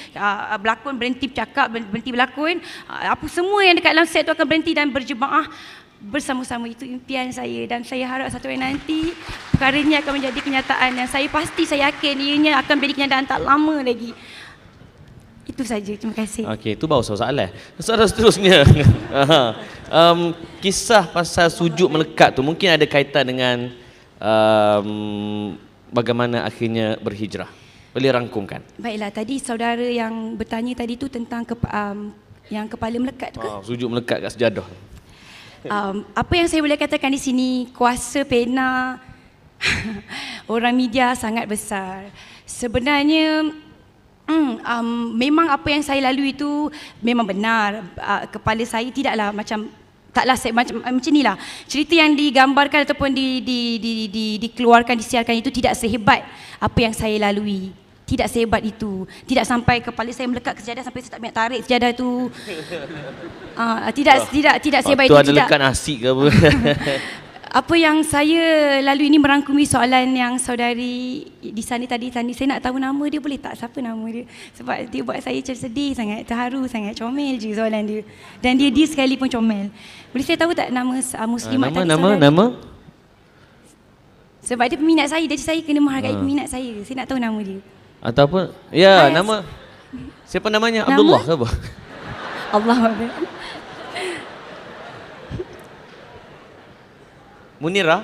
berlakon berhenti bercakap, berhenti berlakon, apa semua yang dekat dalam set tu akan berhenti dan berjemaah bersama-sama. Itu impian saya, dan saya harap satu hari nanti perkara ini akan menjadi kenyataan, dan saya pasti, saya yakin ianya akan menjadi kenyataan tak lama lagi. Itu saja, terima kasih. Okey, itu baru soalan. Soalan seterusnya. Kisah pasal sujud melekat tu mungkin ada kaitan dengan bagaimana akhirnya berhijrah. Boleh rangkumkan? Baiklah, tadi saudara yang bertanya tadi tu tentang yang kepala melekat tu kan? Sujud melekat kat sejadah. Apa yang saya boleh katakan di sini, kuasa pena orang media sangat besar. Sebenarnya memang apa yang saya lalui itu memang benar. Kepala saya tidaklah taklah macam inilah. Cerita yang digambarkan ataupun dikeluarkan, disiarkan itu tidak sehebat apa yang saya lalui. Tidak sehebat itu. Tidak sampai kepala saya melekat ke sejadah sampai saya tak banyak tarik sejadah tu. Tidak sehebat itu. Waktu ada lekat nasi ke apa. Apa yang saya lalui ini merangkumi soalan yang saudari di sana tadi. Saya nak tahu nama dia, boleh tak? Siapa nama dia? Sebab dia buat saya sedih sangat, terharu sangat, comel je soalan dia. Dan dia sekali pun comel. Boleh saya tahu tak nama muslimat tadi? Nama? Sebab dia peminat saya, jadi saya kena menghargai peminat saya. Saya nak tahu nama dia. Ataupun, ya, nama. Siapa namanya? Abdullah ke apa? Allah. Munira?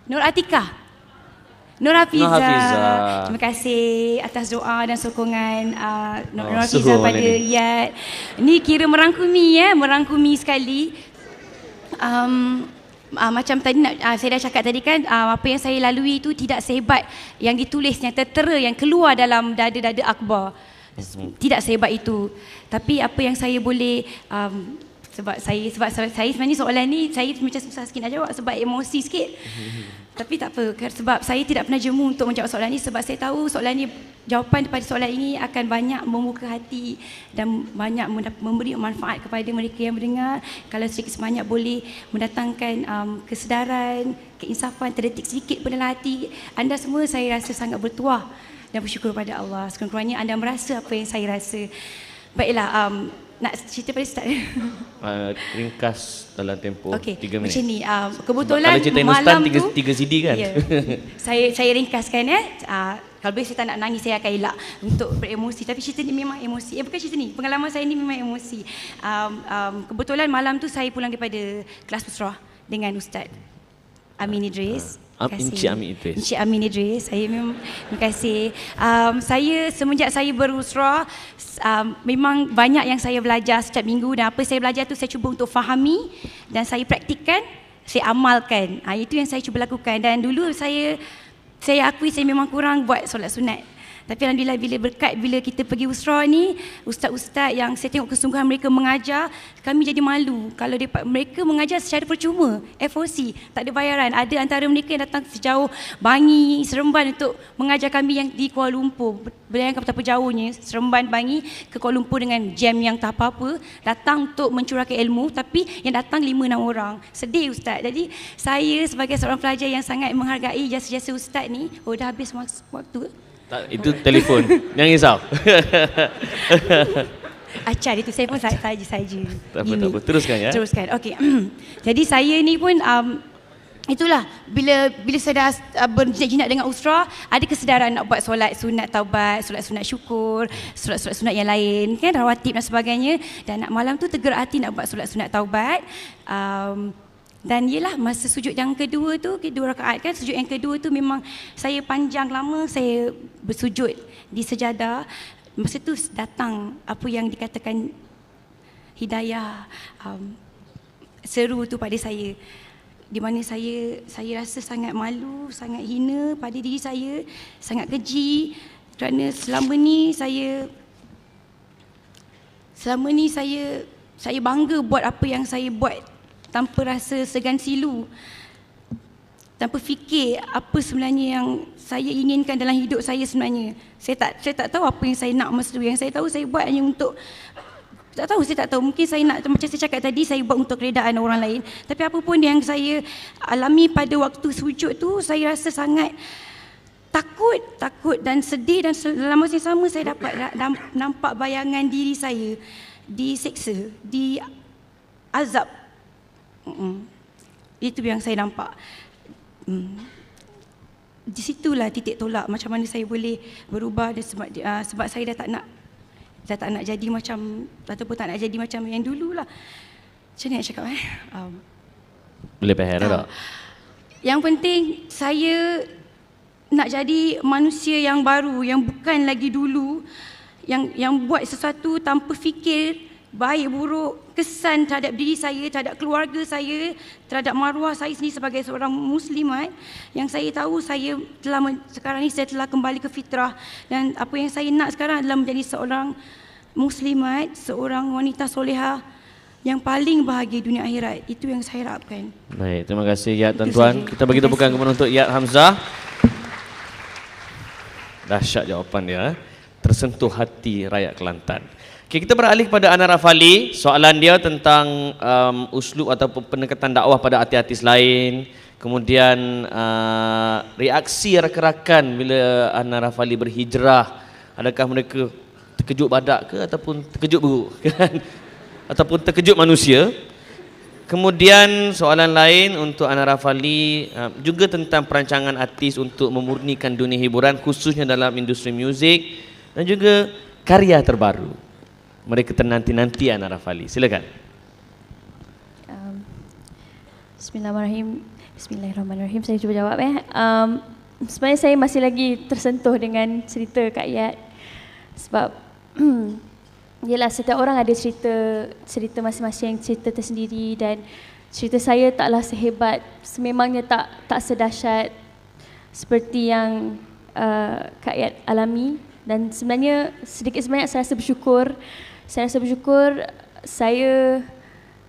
Nur Atika? Nur Hafizah. Terima kasih atas doa dan sokongan Nur Hafizah pada Riyad. Ini kira merangkumi sekali. Macam tadi saya dah cakap tadi kan, apa yang saya lalui itu tidak sehebat yang ditulis, yang tertera, yang keluar dalam dada-dada akhbar. Tidak sehebat itu. Tapi apa yang saya boleh sebab saya sebenarnya soalan ni saya macam susah sikit nak jawab sebab emosi sikit. Tapi tak apa, sebab saya tidak pernah jemu untuk menjawab soalan ni, sebab saya tahu soalan ni, jawapan daripada soalan ini akan banyak membuka hati dan banyak memberi manfaat kepada mereka yang mendengar. Kalau sedikit sebanyak boleh mendatangkan kesedaran, keinsafan, terdetik sedikit pada hati anda semua, saya rasa sangat bertuah dan bersyukur pada Allah. Sekurang-kurangnya anda merasa apa yang saya rasa. Baiklah, Nak cerita pada Ustaz? Ringkas dalam tempoh 3 minit. Macam ni, kebetulan kalau cerita malam instan, tu 3 CD kan? Ya, saya ringkaskan ya. Kalau boleh saya tak nak nangis, saya akan elak untuk beremosi. Tapi cerita ni memang emosi. Bukan cerita ni, pengalaman saya ni memang emosi. Kebetulan malam tu saya pulang daripada kelas Usrah dengan Ustaz Amin Idris. Encik Amin Idris. Encik Amin Idris. Saya memang terima kasih. Saya semenjak saya berusrah, memang banyak yang saya belajar setiap minggu, dan apa saya belajar tu saya cuba untuk fahami dan saya praktikkan, saya amalkan. Itu yang saya cuba lakukan. Dan dulu saya akui saya memang kurang buat solat sunat. Tapi alhamdulillah bila kita pergi usrah ni, ustaz-ustaz yang saya tengok kesungguhan mereka mengajar, kami jadi malu kalau mereka mengajar secara percuma, FOC, tak ada bayaran. Ada antara mereka yang datang sejauh Bangi, Seremban untuk mengajar kami yang di Kuala Lumpur. Bayangkan betapa jauhnya Seremban, Bangi ke Kuala Lumpur dengan jam yang tak apa-apa, datang untuk mencurahkan ilmu, tapi yang datang 5-6 orang. Sedih ustaz. Jadi saya sebagai seorang pelajar yang sangat menghargai jasa-jasa ustaz ni, dah habis waktu. Tak, itu telefon. Jangan risau. Acar itu saya pun saja. Tak apa. Teruskan ya. Teruskan. Okey. Jadi saya ni pun itulah bila saya dah berjinak-jinak dengan usrah, ada kesedaran nak buat solat sunat taubat, solat sunat syukur, solat sunat yang lain kan, rawatib dan sebagainya. Dan malam tu tergerak hati nak buat solat sunat taubat. Dan yelah masa sujud yang kedua tu, 2 rakaat kan, sujud yang kedua tu memang saya panjang lama saya bersujud di sejadah. Masa tu datang apa yang dikatakan hidayah, seru tu pada saya, di mana saya rasa sangat malu, sangat hina pada diri saya, sangat keji kerana selama ni saya bangga buat apa yang saya buat tanpa rasa segan silu, tanpa fikir apa sebenarnya yang saya inginkan dalam hidup saya sebenarnya. Saya tak tahu apa yang saya nak masa tu. Yang saya tahu saya buat hanya untuk, saya tak tahu, mungkin saya nak, macam saya cakap tadi, saya buat untuk keredaan orang lain. Tapi apa pun yang saya alami pada waktu sujud tu, saya rasa sangat takut dan sedih, dan dalam masa yang sama saya dapat nampak bayangan diri saya diseksa, diazab. Itu yang saya nampak. Di situlah titik tolak macam mana saya boleh berubah, dan sebab saya dah tak nak jadi macam, ataupun tak nak jadi macam yang dululah. Macam ni nak cakap Boleh faham tak? Yang penting saya nak jadi manusia yang baru, yang bukan lagi dulu, yang buat sesuatu tanpa fikir baik buruk, kesan terhadap diri saya, terhadap keluarga saya, terhadap maruah saya sendiri sebagai seorang muslimat. Yang saya tahu sekarang ni saya telah kembali ke fitrah, dan apa yang saya nak sekarang adalah menjadi seorang muslimat, seorang wanita solehah yang paling bahagia dunia akhirat. Itu yang saya harapkan. Baik, terima kasih ya tuan-tuan. Kita bagi tepukan kepada untuk Yat Hamzah. Dahsyat jawapan dia. Tersentuh hati rakyat Kelantan. Okay, kita beralih kepada Ana Rafali. Soalan dia tentang uslub ataupun pendekatan dakwah pada artis lain. Kemudian reaksi rakan-rakan bila Ana Rafali berhijrah. Adakah mereka terkejut badak ke ataupun terkejut buruk kan? Ataupun terkejut manusia. Kemudian soalan lain untuk Ana Rafali juga tentang perancangan artis untuk memurnikan dunia hiburan, khususnya dalam industri muzik dan juga karya terbaru. Mereka ternanti-nanti Ana Rafali. Silakan. Bismillahirrahmanirrahim. Saya cuba jawab sebenarnya saya masih lagi tersentuh dengan cerita Kak Yat. Sebab yelah, setiap orang ada cerita masing-masing, cerita tersendiri, dan cerita saya taklah sehebat, sememangnya tak sedahsyat seperti yang Kak Yat alami. Dan sebenarnya sedikit sebanyak saya rasa bersyukur. Saya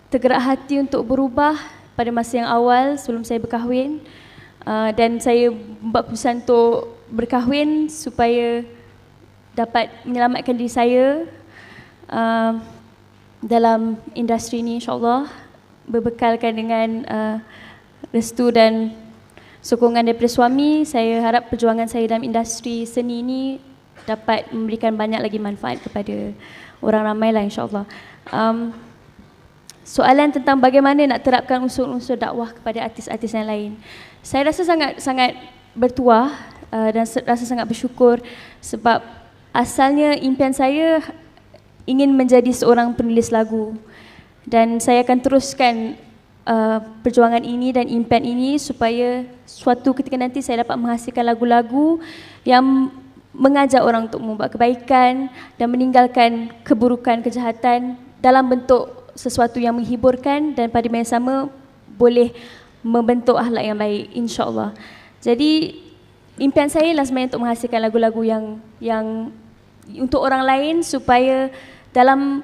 tergerak hati untuk berubah pada masa yang awal sebelum saya berkahwin. Dan saya buat keputusan untuk berkahwin supaya dapat menyelamatkan diri saya dalam industri ini, insyaAllah, berbekalkan dengan restu dan sokongan daripada suami. Saya harap perjuangan saya dalam industri seni ini dapat memberikan banyak lagi manfaat kepada orang ramai lah, insyaAllah. Soalan tentang bagaimana nak terapkan unsur-unsur dakwah kepada artis-artis yang lain. Saya rasa sangat bertuah dan rasa sangat bersyukur sebab asalnya impian saya ingin menjadi seorang penulis lagu dan saya akan teruskan perjuangan ini dan impian ini supaya suatu ketika nanti saya dapat menghasilkan lagu-lagu yang mengajak orang untuk membuat kebaikan dan meninggalkan keburukan, kejahatan dalam bentuk sesuatu yang menghiburkan dan pada masa yang sama boleh membentuk akhlak yang baik, insya-Allah. Jadi impian saya lah sebenarnya untuk menghasilkan lagu-lagu yang untuk orang lain supaya dalam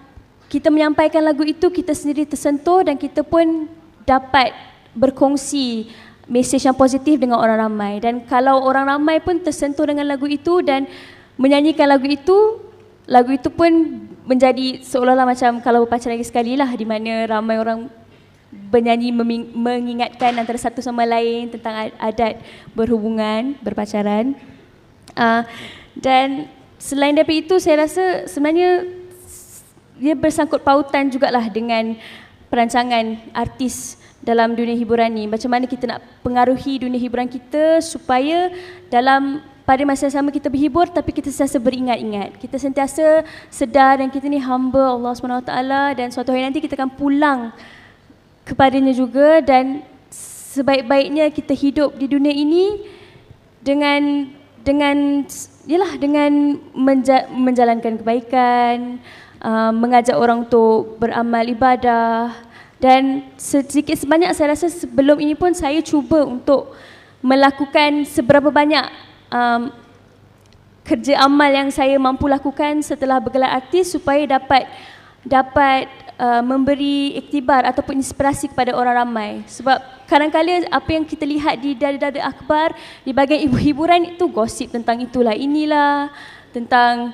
kita menyampaikan lagu itu kita sendiri tersentuh dan kita pun dapat berkongsi mesej yang positif dengan orang ramai. Dan kalau orang ramai pun tersentuh dengan lagu itu dan menyanyikan lagu itu pun menjadi seolah-olah macam kalau berpacar lagi sekali lah, di mana ramai orang bernyanyi mengingatkan antara satu sama lain tentang adat berhubungan, berpacaran. Dan selain daripada itu saya rasa sebenarnya dia bersangkut pautan jugalah dengan perancangan artis dalam dunia hiburan ni. Macam mana kita nak pengaruhi dunia hiburan kita supaya dalam pada masa yang sama kita berhibur tapi kita sentiasa beringat-ingat. Kita sentiasa sedar dan kita ni hamba Allah SWT dan suatu hari nanti kita akan pulang kepadanya juga dan sebaik-baiknya kita hidup di dunia ini dengan menjalankan kebaikan, mengajak orang untuk beramal ibadah dan sedikit sebanyak saya rasa sebelum ini pun saya cuba untuk melakukan seberapa banyak kerja amal yang saya mampu lakukan setelah bergelar artis supaya dapat memberi iktibar ataupun inspirasi kepada orang ramai. Sebab kadang-kadang apa yang kita lihat di dada-dada akhbar di bahagian hiburan itu gosip tentang itulah inilah, tentang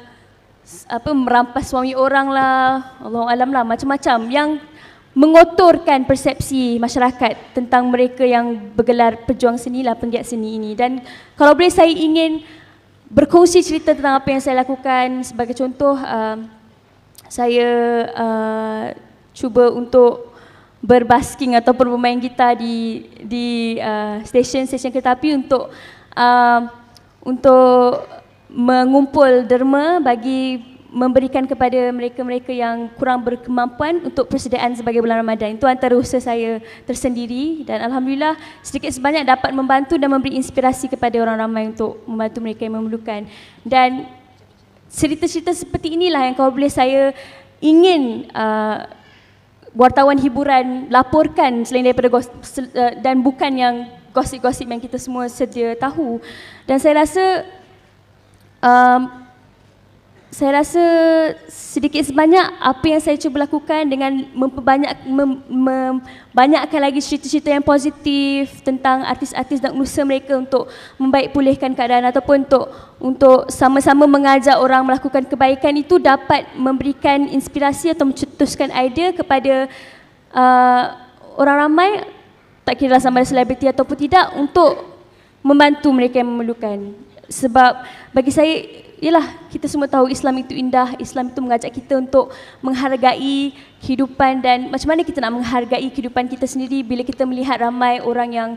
merampas suami orang lah, Allahu alam lah, macam-macam yang mengotorkan persepsi masyarakat tentang mereka yang bergelar pejuang seni lah, penggiat seni ini. Dan kalau boleh saya ingin berkongsi cerita tentang apa yang saya lakukan. Sebagai contoh, saya cuba untuk berbasking ataupun bermain gitar di stesen kereta api untuk mengumpul derma bagi memberikan kepada mereka-mereka yang kurang berkemampuan untuk persediaan sebagai bulan Ramadan. Itu antara usaha saya tersendiri dan alhamdulillah sedikit sebanyak dapat membantu dan memberi inspirasi kepada orang ramai untuk membantu mereka yang memerlukan. Dan cerita-cerita seperti inilah yang kalau boleh saya ingin wartawan hiburan laporkan selain daripada dan bukan yang gosip-gosip yang kita semua sedia tahu. Dan saya rasa sedikit sebanyak apa yang saya cuba lakukan dengan membanyakkan lagi cerita-cerita yang positif tentang artis-artis dan usaha mereka untuk membaik pulihkan keadaan ataupun untuk sama-sama mengajak orang melakukan kebaikan itu dapat memberikan inspirasi atau mencetuskan idea kepada orang ramai, tak kira sama ada selebriti ataupun tidak, untuk membantu mereka yang memerlukan. Sebab bagi saya, yalah, kita semua tahu Islam itu indah, Islam itu mengajak kita untuk menghargai kehidupan dan macam mana kita nak menghargai kehidupan kita sendiri bila kita melihat ramai orang yang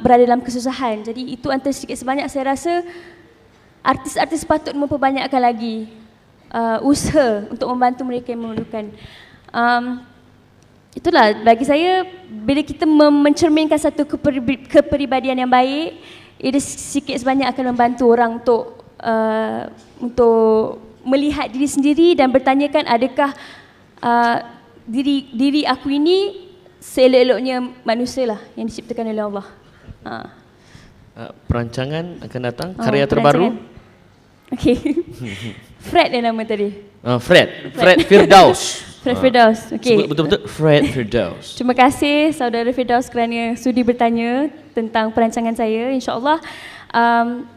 berada dalam kesusahan. Jadi itu antara sedikit sebanyak saya rasa artis-artis patut memperbanyakkan lagi usaha untuk membantu mereka yang memerlukan. Itulah bagi saya, bila kita mencerminkan satu kepribadian yang baik, ia sedikit sebanyak akan membantu orang untuk melihat diri sendiri dan bertanyakan adakah diri aku ini seelok-eloknya manusia lah yang diciptakan oleh Allah. Perancangan akan datang, karya terbaru. Okey. Fred dia nama tadi. Fred Firdaus. Fred Firdaus. Okey. Betul-betul Fred Firdaus. Terima kasih saudara Firdaus kerana sudi bertanya tentang perancangan saya. InsyaAllah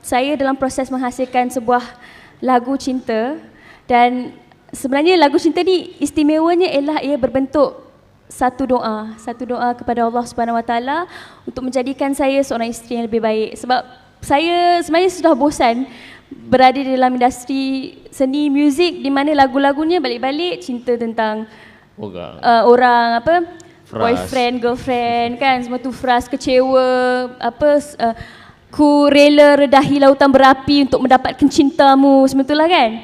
saya dalam proses menghasilkan sebuah lagu cinta dan sebenarnya lagu cinta ni istimewanya ialah ia berbentuk satu doa kepada Allah Subhanahu Wa Taala untuk menjadikan saya seorang isteri yang lebih baik. Sebab saya sebenarnya sudah bosan berada di dalam industri seni muzik di mana lagu-lagunya balik-balik cinta tentang orang apa boyfriend, girlfriend kan, semua tu frust, kecewa, ku rela redahi lautan berapi untuk mendapatkan cintamu, semua tu lah kan,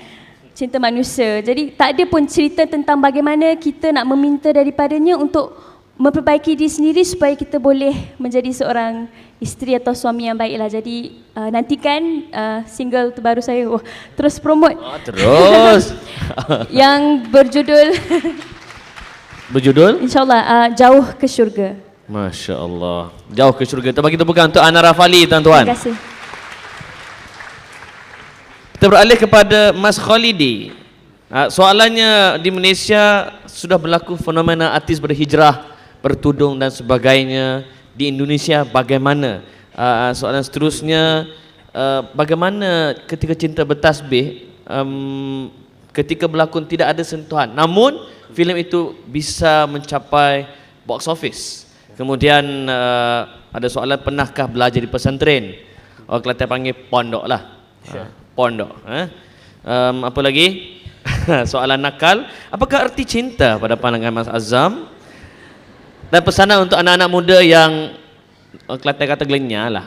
cinta manusia. Jadi tak ada pun cerita tentang bagaimana kita nak meminta daripadanya untuk memperbaiki diri sendiri supaya kita boleh menjadi seorang isteri atau suami yang baiklah. Jadi nantikan single terbaru saya. Terus promote. Terus. Yang berjudul InsyaAllah Jauh ke Syurga. Masya Allah. Jauh ke Syurga. Kita bagi tepukan untuk Ana Rafali, tuan-tuan. Terima kasih. Kita beralih kepada Mas Khalidi. Soalannya, di Malaysia sudah berlaku fenomena artis berhijrah, bertudung dan sebagainya. Di Indonesia bagaimana? Soalan seterusnya, bagaimana ketika cinta bertasbih, ketika berlakon tidak ada sentuhan, namun filem itu bisa mencapai box office. Kemudian ada soalan, pernahkah belajar di pesantren? Orang Kelantan panggil pondok lah. Pondok. Apa lagi? Soalan nakal, apakah arti cinta pada pandangan Mas Azam? Dan pesanan untuk anak-anak muda yang Kelantan kata gelenya lah.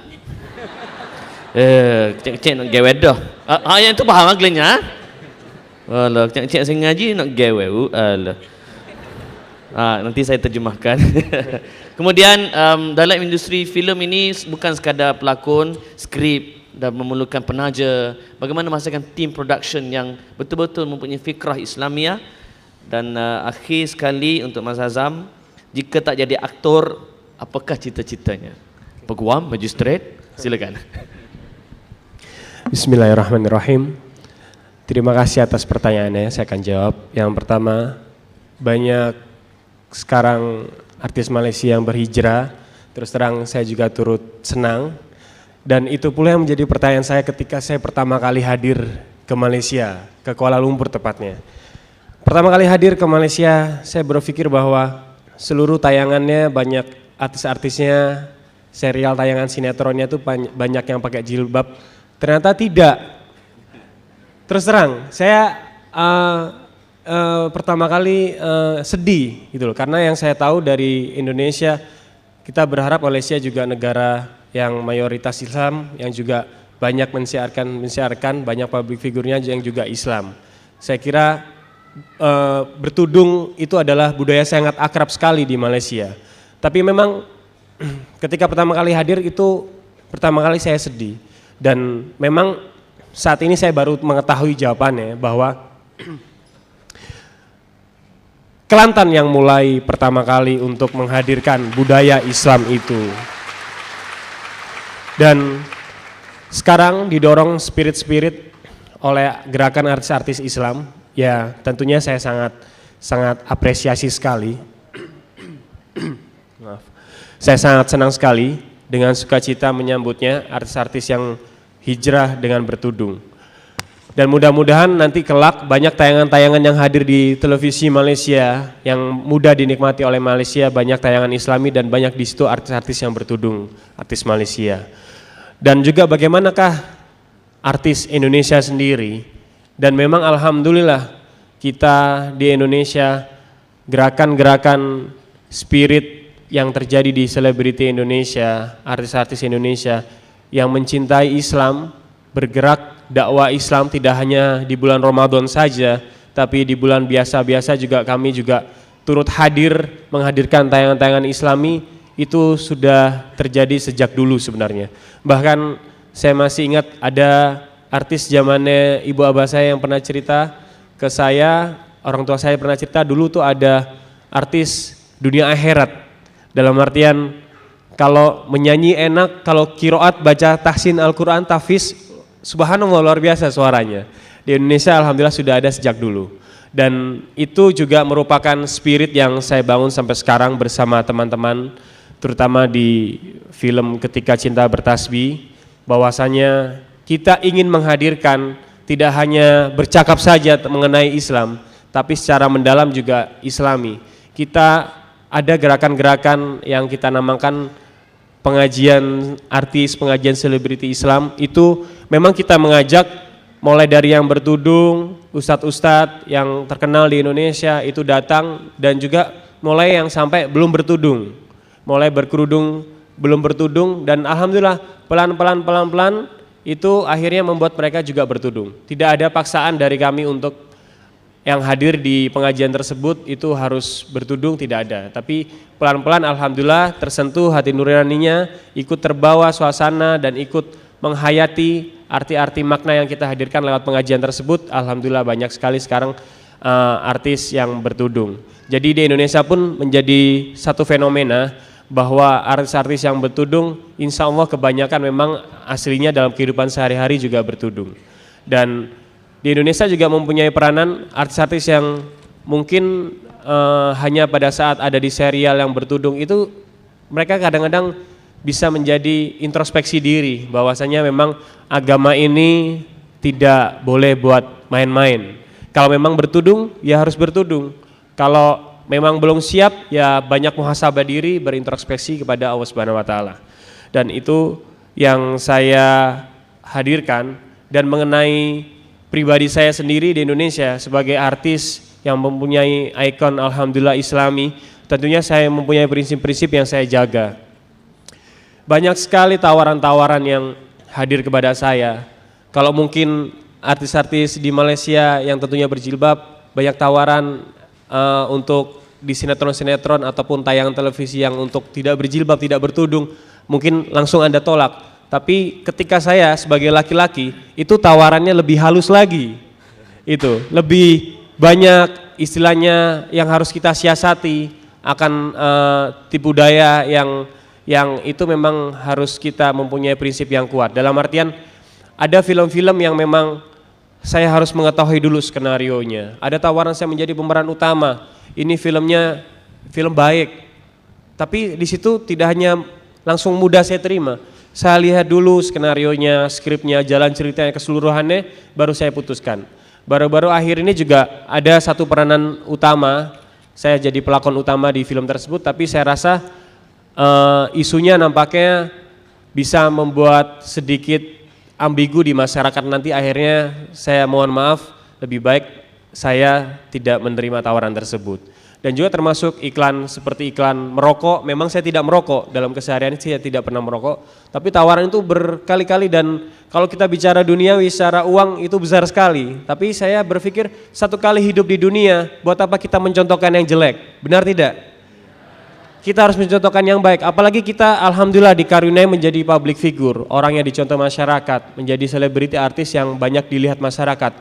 Kecil-kecil nak gawe dah. Yang tu faham gelenya? Alah, kecil-kecil saya ngaji nak gawe. Alah. Nanti saya terjemahkan. Kemudian dalam industri filem ini bukan sekadar pelakon, skrip dan memerlukan penaja. Bagaimana memastikan tim production yang betul-betul mempunyai fikrah Islamiah. Dan akhir sekali untuk Mas Azam, jika tak jadi aktor, apakah cita-citanya? Peguam, magistrate? Silakan. Bismillahirrahmanirrahim. Terima kasih atas pertanyaannya, saya akan jawab. Yang pertama, banyak sekarang artis Malaysia yang berhijrah. Terus terang saya juga turut senang. Dan itu pula yang menjadi pertanyaan saya ketika saya pertama kali hadir ke Malaysia, ke Kuala Lumpur tepatnya. Pertama kali hadir ke Malaysia, saya berpikir bahwa seluruh tayangannya banyak artis-artisnya, serial tayangan sinetronnya itu banyak yang pakai jilbab. Ternyata tidak. Terus terang, saya pertama kali sedih gitu loh, karena yang saya tahu dari Indonesia, kita berharap Malaysia juga negara yang mayoritas Islam, yang juga banyak mensiarkan banyak public figurnya yang juga Islam. Saya kira bertudung itu adalah budaya sangat akrab sekali di Malaysia. Tapi memang ketika pertama kali hadir itu pertama kali saya sedih, dan memang saat ini saya baru mengetahui jawabannya bahwa Kelantan yang mulai pertama kali untuk menghadirkan budaya Islam itu. Dan sekarang didorong spirit-spirit oleh gerakan artis-artis Islam. Ya, tentunya saya sangat apresiasi sekali. Maaf. Saya sangat senang sekali dengan sukacita menyambutnya artis-artis yang hijrah dengan bertudung. Dan mudah-mudahan nanti kelak banyak tayangan-tayangan yang hadir di televisi Malaysia yang mudah dinikmati oleh Malaysia, banyak tayangan Islami dan banyak di situ artis-artis yang bertudung, artis Malaysia. Dan juga bagaimanakah artis Indonesia sendiri? Dan memang alhamdulillah kita di Indonesia, gerakan-gerakan spirit yang terjadi di selebriti Indonesia, artis-artis Indonesia yang mencintai Islam, bergerak dakwah Islam tidak hanya di bulan Ramadan saja, tapi di bulan biasa-biasa juga kami juga turut hadir menghadirkan tayangan-tayangan Islami. Itu sudah terjadi sejak dulu sebenarnya. Bahkan saya masih ingat ada artis zamannya ibu abah saya yang pernah cerita ke saya, orang tua saya pernah cerita dulu tuh ada artis dunia akhirat. Dalam artian kalau menyanyi enak, kalau kiroat baca tahsin Al-Quran, tahfiz, subhanallah luar biasa suaranya. Di Indonesia alhamdulillah sudah ada sejak dulu. Dan itu juga merupakan spirit yang saya bangun sampai sekarang bersama teman-teman, terutama di film Ketika Cinta Bertasbih, bahwasanya kita ingin menghadirkan tidak hanya bercakap saja mengenai Islam, tapi secara mendalam juga Islami. Kita ada gerakan-gerakan yang kita namakan pengajian artis, pengajian selebriti Islam. Itu memang kita mengajak mulai dari yang bertudung, ustadz-ustadz yang terkenal di Indonesia itu datang, dan juga mulai yang sampai belum bertudung, mulai berkerudung, belum bertudung, dan alhamdulillah pelan-pelan itu akhirnya membuat mereka juga bertudung. Tidak ada paksaan dari kami untuk yang hadir di pengajian tersebut itu harus bertudung, tidak ada. Tapi pelan-pelan alhamdulillah tersentuh hati nuraninya, ikut terbawa suasana dan ikut menghayati arti-arti makna yang kita hadirkan lewat pengajian tersebut. Alhamdulillah banyak sekali sekarang artis yang bertudung. Jadi di Indonesia pun menjadi satu fenomena bahwa artis-artis yang bertudung insya Allah kebanyakan memang aslinya dalam kehidupan sehari-hari juga bertudung. Dan di Indonesia juga mempunyai peranan artis-artis yang mungkin hanya pada saat ada di serial yang bertudung itu mereka kadang-kadang bisa menjadi introspeksi diri bahwasanya memang agama ini tidak boleh buat main-main. Kalau memang bertudung ya harus bertudung. Kalau memang belum siap ya banyak muhasabah diri, berintrospeksi kepada Allah Subhanahu wa taala. Dan itu yang saya hadirkan. Dan mengenai pribadi saya sendiri di Indonesia sebagai artis yang mempunyai ikon alhamdulillah Islami, tentunya saya mempunyai prinsip-prinsip yang saya jaga. Banyak sekali tawaran-tawaran yang hadir kepada saya. Kalau mungkin artis-artis di Malaysia yang tentunya berjilbab, banyak tawaran untuk di sinetron-sinetron ataupun tayangan televisi yang untuk tidak berjilbab, tidak bertudung, mungkin langsung Anda tolak. Tapi ketika saya sebagai laki-laki itu tawarannya lebih halus lagi, itu lebih banyak istilahnya yang harus kita siasati, akan tipu daya yang itu memang harus kita mempunyai prinsip yang kuat. Dalam artian ada film-film yang memang saya harus mengetahui dulu skenarionya. Ada tawaran saya menjadi pemeran utama, ini filmnya film baik, tapi di situ tidak hanya langsung mudah saya terima. Saya lihat dulu skenarionya, skripnya, jalan ceritanya keseluruhannya, baru saya putuskan. Baru-baru akhir ini juga ada satu peranan utama, saya jadi pelakon utama di film tersebut, tapi saya rasa isunya nampaknya bisa membuat sedikit ambigu di masyarakat. Nanti akhirnya saya mohon maaf, lebih baik saya tidak menerima tawaran tersebut. Dan juga termasuk iklan seperti iklan merokok, memang saya tidak merokok, dalam keseharian saya tidak pernah merokok, tapi tawaran itu berkali-kali. Dan kalau kita bicara duniawi secara uang itu besar sekali, tapi saya berpikir satu kali hidup di dunia, buat apa kita mencontohkan yang jelek, benar tidak? Kita harus mencontohkan yang baik, apalagi kita alhamdulillah dikaruniai menjadi public figure, orang yang dicontoh masyarakat, menjadi selebriti artis yang banyak dilihat masyarakat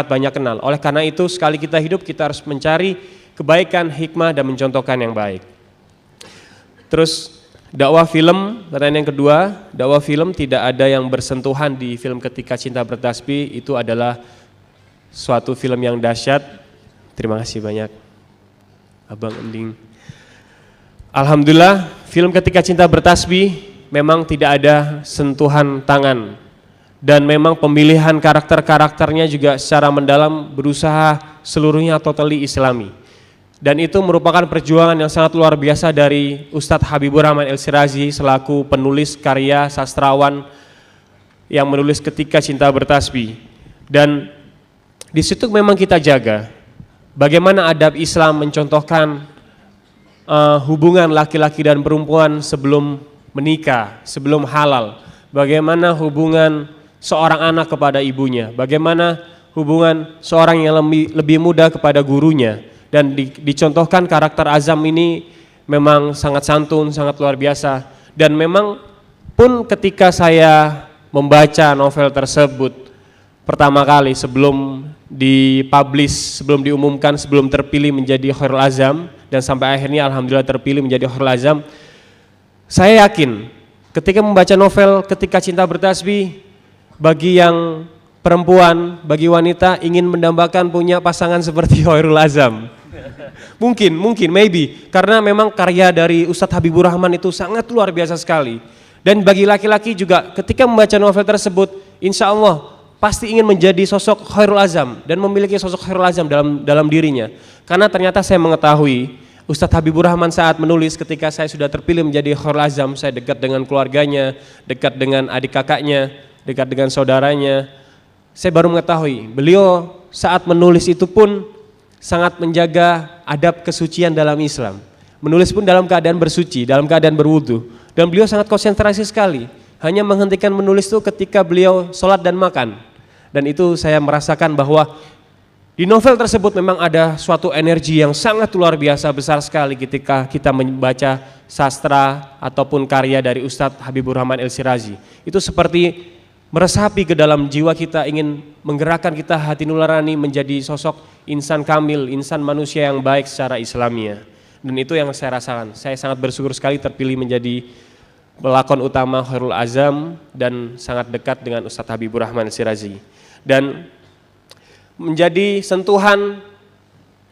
banyak kenal. Oleh karena itu sekali kita hidup kita harus mencari kebaikan, hikmah, dan mencontohkan yang baik. Terus dakwah film, pertanyaan yang kedua, dakwah film tidak ada yang bersentuhan di film Ketika Cinta Bertasbih, itu adalah suatu film yang dahsyat. Terima kasih banyak Abang Ending. Alhamdulillah film Ketika Cinta Bertasbih memang tidak ada sentuhan tangan, dan memang pemilihan karakter-karakternya juga secara mendalam berusaha seluruhnya totally Islami. Dan itu merupakan perjuangan yang sangat luar biasa dari Ustadz Habibur Rahman El-Shirazi selaku penulis karya sastrawan yang menulis Ketika Cinta Bertasbih. Dan di situ memang kita jaga bagaimana adab Islam mencontohkan hubungan laki-laki dan perempuan sebelum menikah, sebelum halal. Bagaimana hubungan seorang anak kepada ibunya, bagaimana hubungan seorang yang lebih muda kepada gurunya. Dan dicontohkan karakter Azam ini memang sangat santun, sangat luar biasa. Dan memang pun ketika saya membaca novel tersebut pertama kali sebelum dipublish, sebelum diumumkan, sebelum terpilih menjadi Khairul Azam, dan sampai akhirnya alhamdulillah terpilih menjadi Khairul Azam, saya yakin ketika membaca novel Ketika Cinta Bertasbih, bagi yang perempuan, bagi wanita ingin mendambakan punya pasangan seperti Khairul Azam. Mungkin, maybe, karena memang karya dari Ustadz Habibur Rahman itu sangat luar biasa sekali. Dan bagi laki-laki juga ketika membaca novel tersebut, insya Allah pasti ingin menjadi sosok Khairul Azam dan memiliki sosok Khairul Azam dalam dirinya. Karena ternyata saya mengetahui Ustadz Habibur Rahman saat menulis ketika saya sudah terpilih menjadi Khairul Azam, saya dekat dengan keluarganya, dekat dengan adik kakaknya, dekat dengan saudaranya. saya baru mengetahui beliau saat menulis itu pun sangat menjaga adab kesucian dalam Islam. Menulis pun dalam keadaan bersuci, dalam keadaan berwudu. Dan beliau sangat konsentrasi sekali. Hanya menghentikan menulis itu ketika beliau sholat dan makan. Dan itu saya merasakan bahwa di novel tersebut memang ada suatu energi yang sangat luar biasa besar sekali ketika kita membaca sastra ataupun karya dari Ustadz Habibur Rahman El-Shirazi. Itu seperti meresapi ke dalam jiwa kita, ingin menggerakkan kita hati nurani menjadi sosok insan kamil, insan manusia yang baik secara Islamiyah. Dan itu yang saya rasakan. Saya sangat bersyukur sekali terpilih menjadi pelakon utama Khairul Azam dan sangat dekat dengan Ustadz Habibur Rahman El-Shirazi. Dan menjadi sentuhan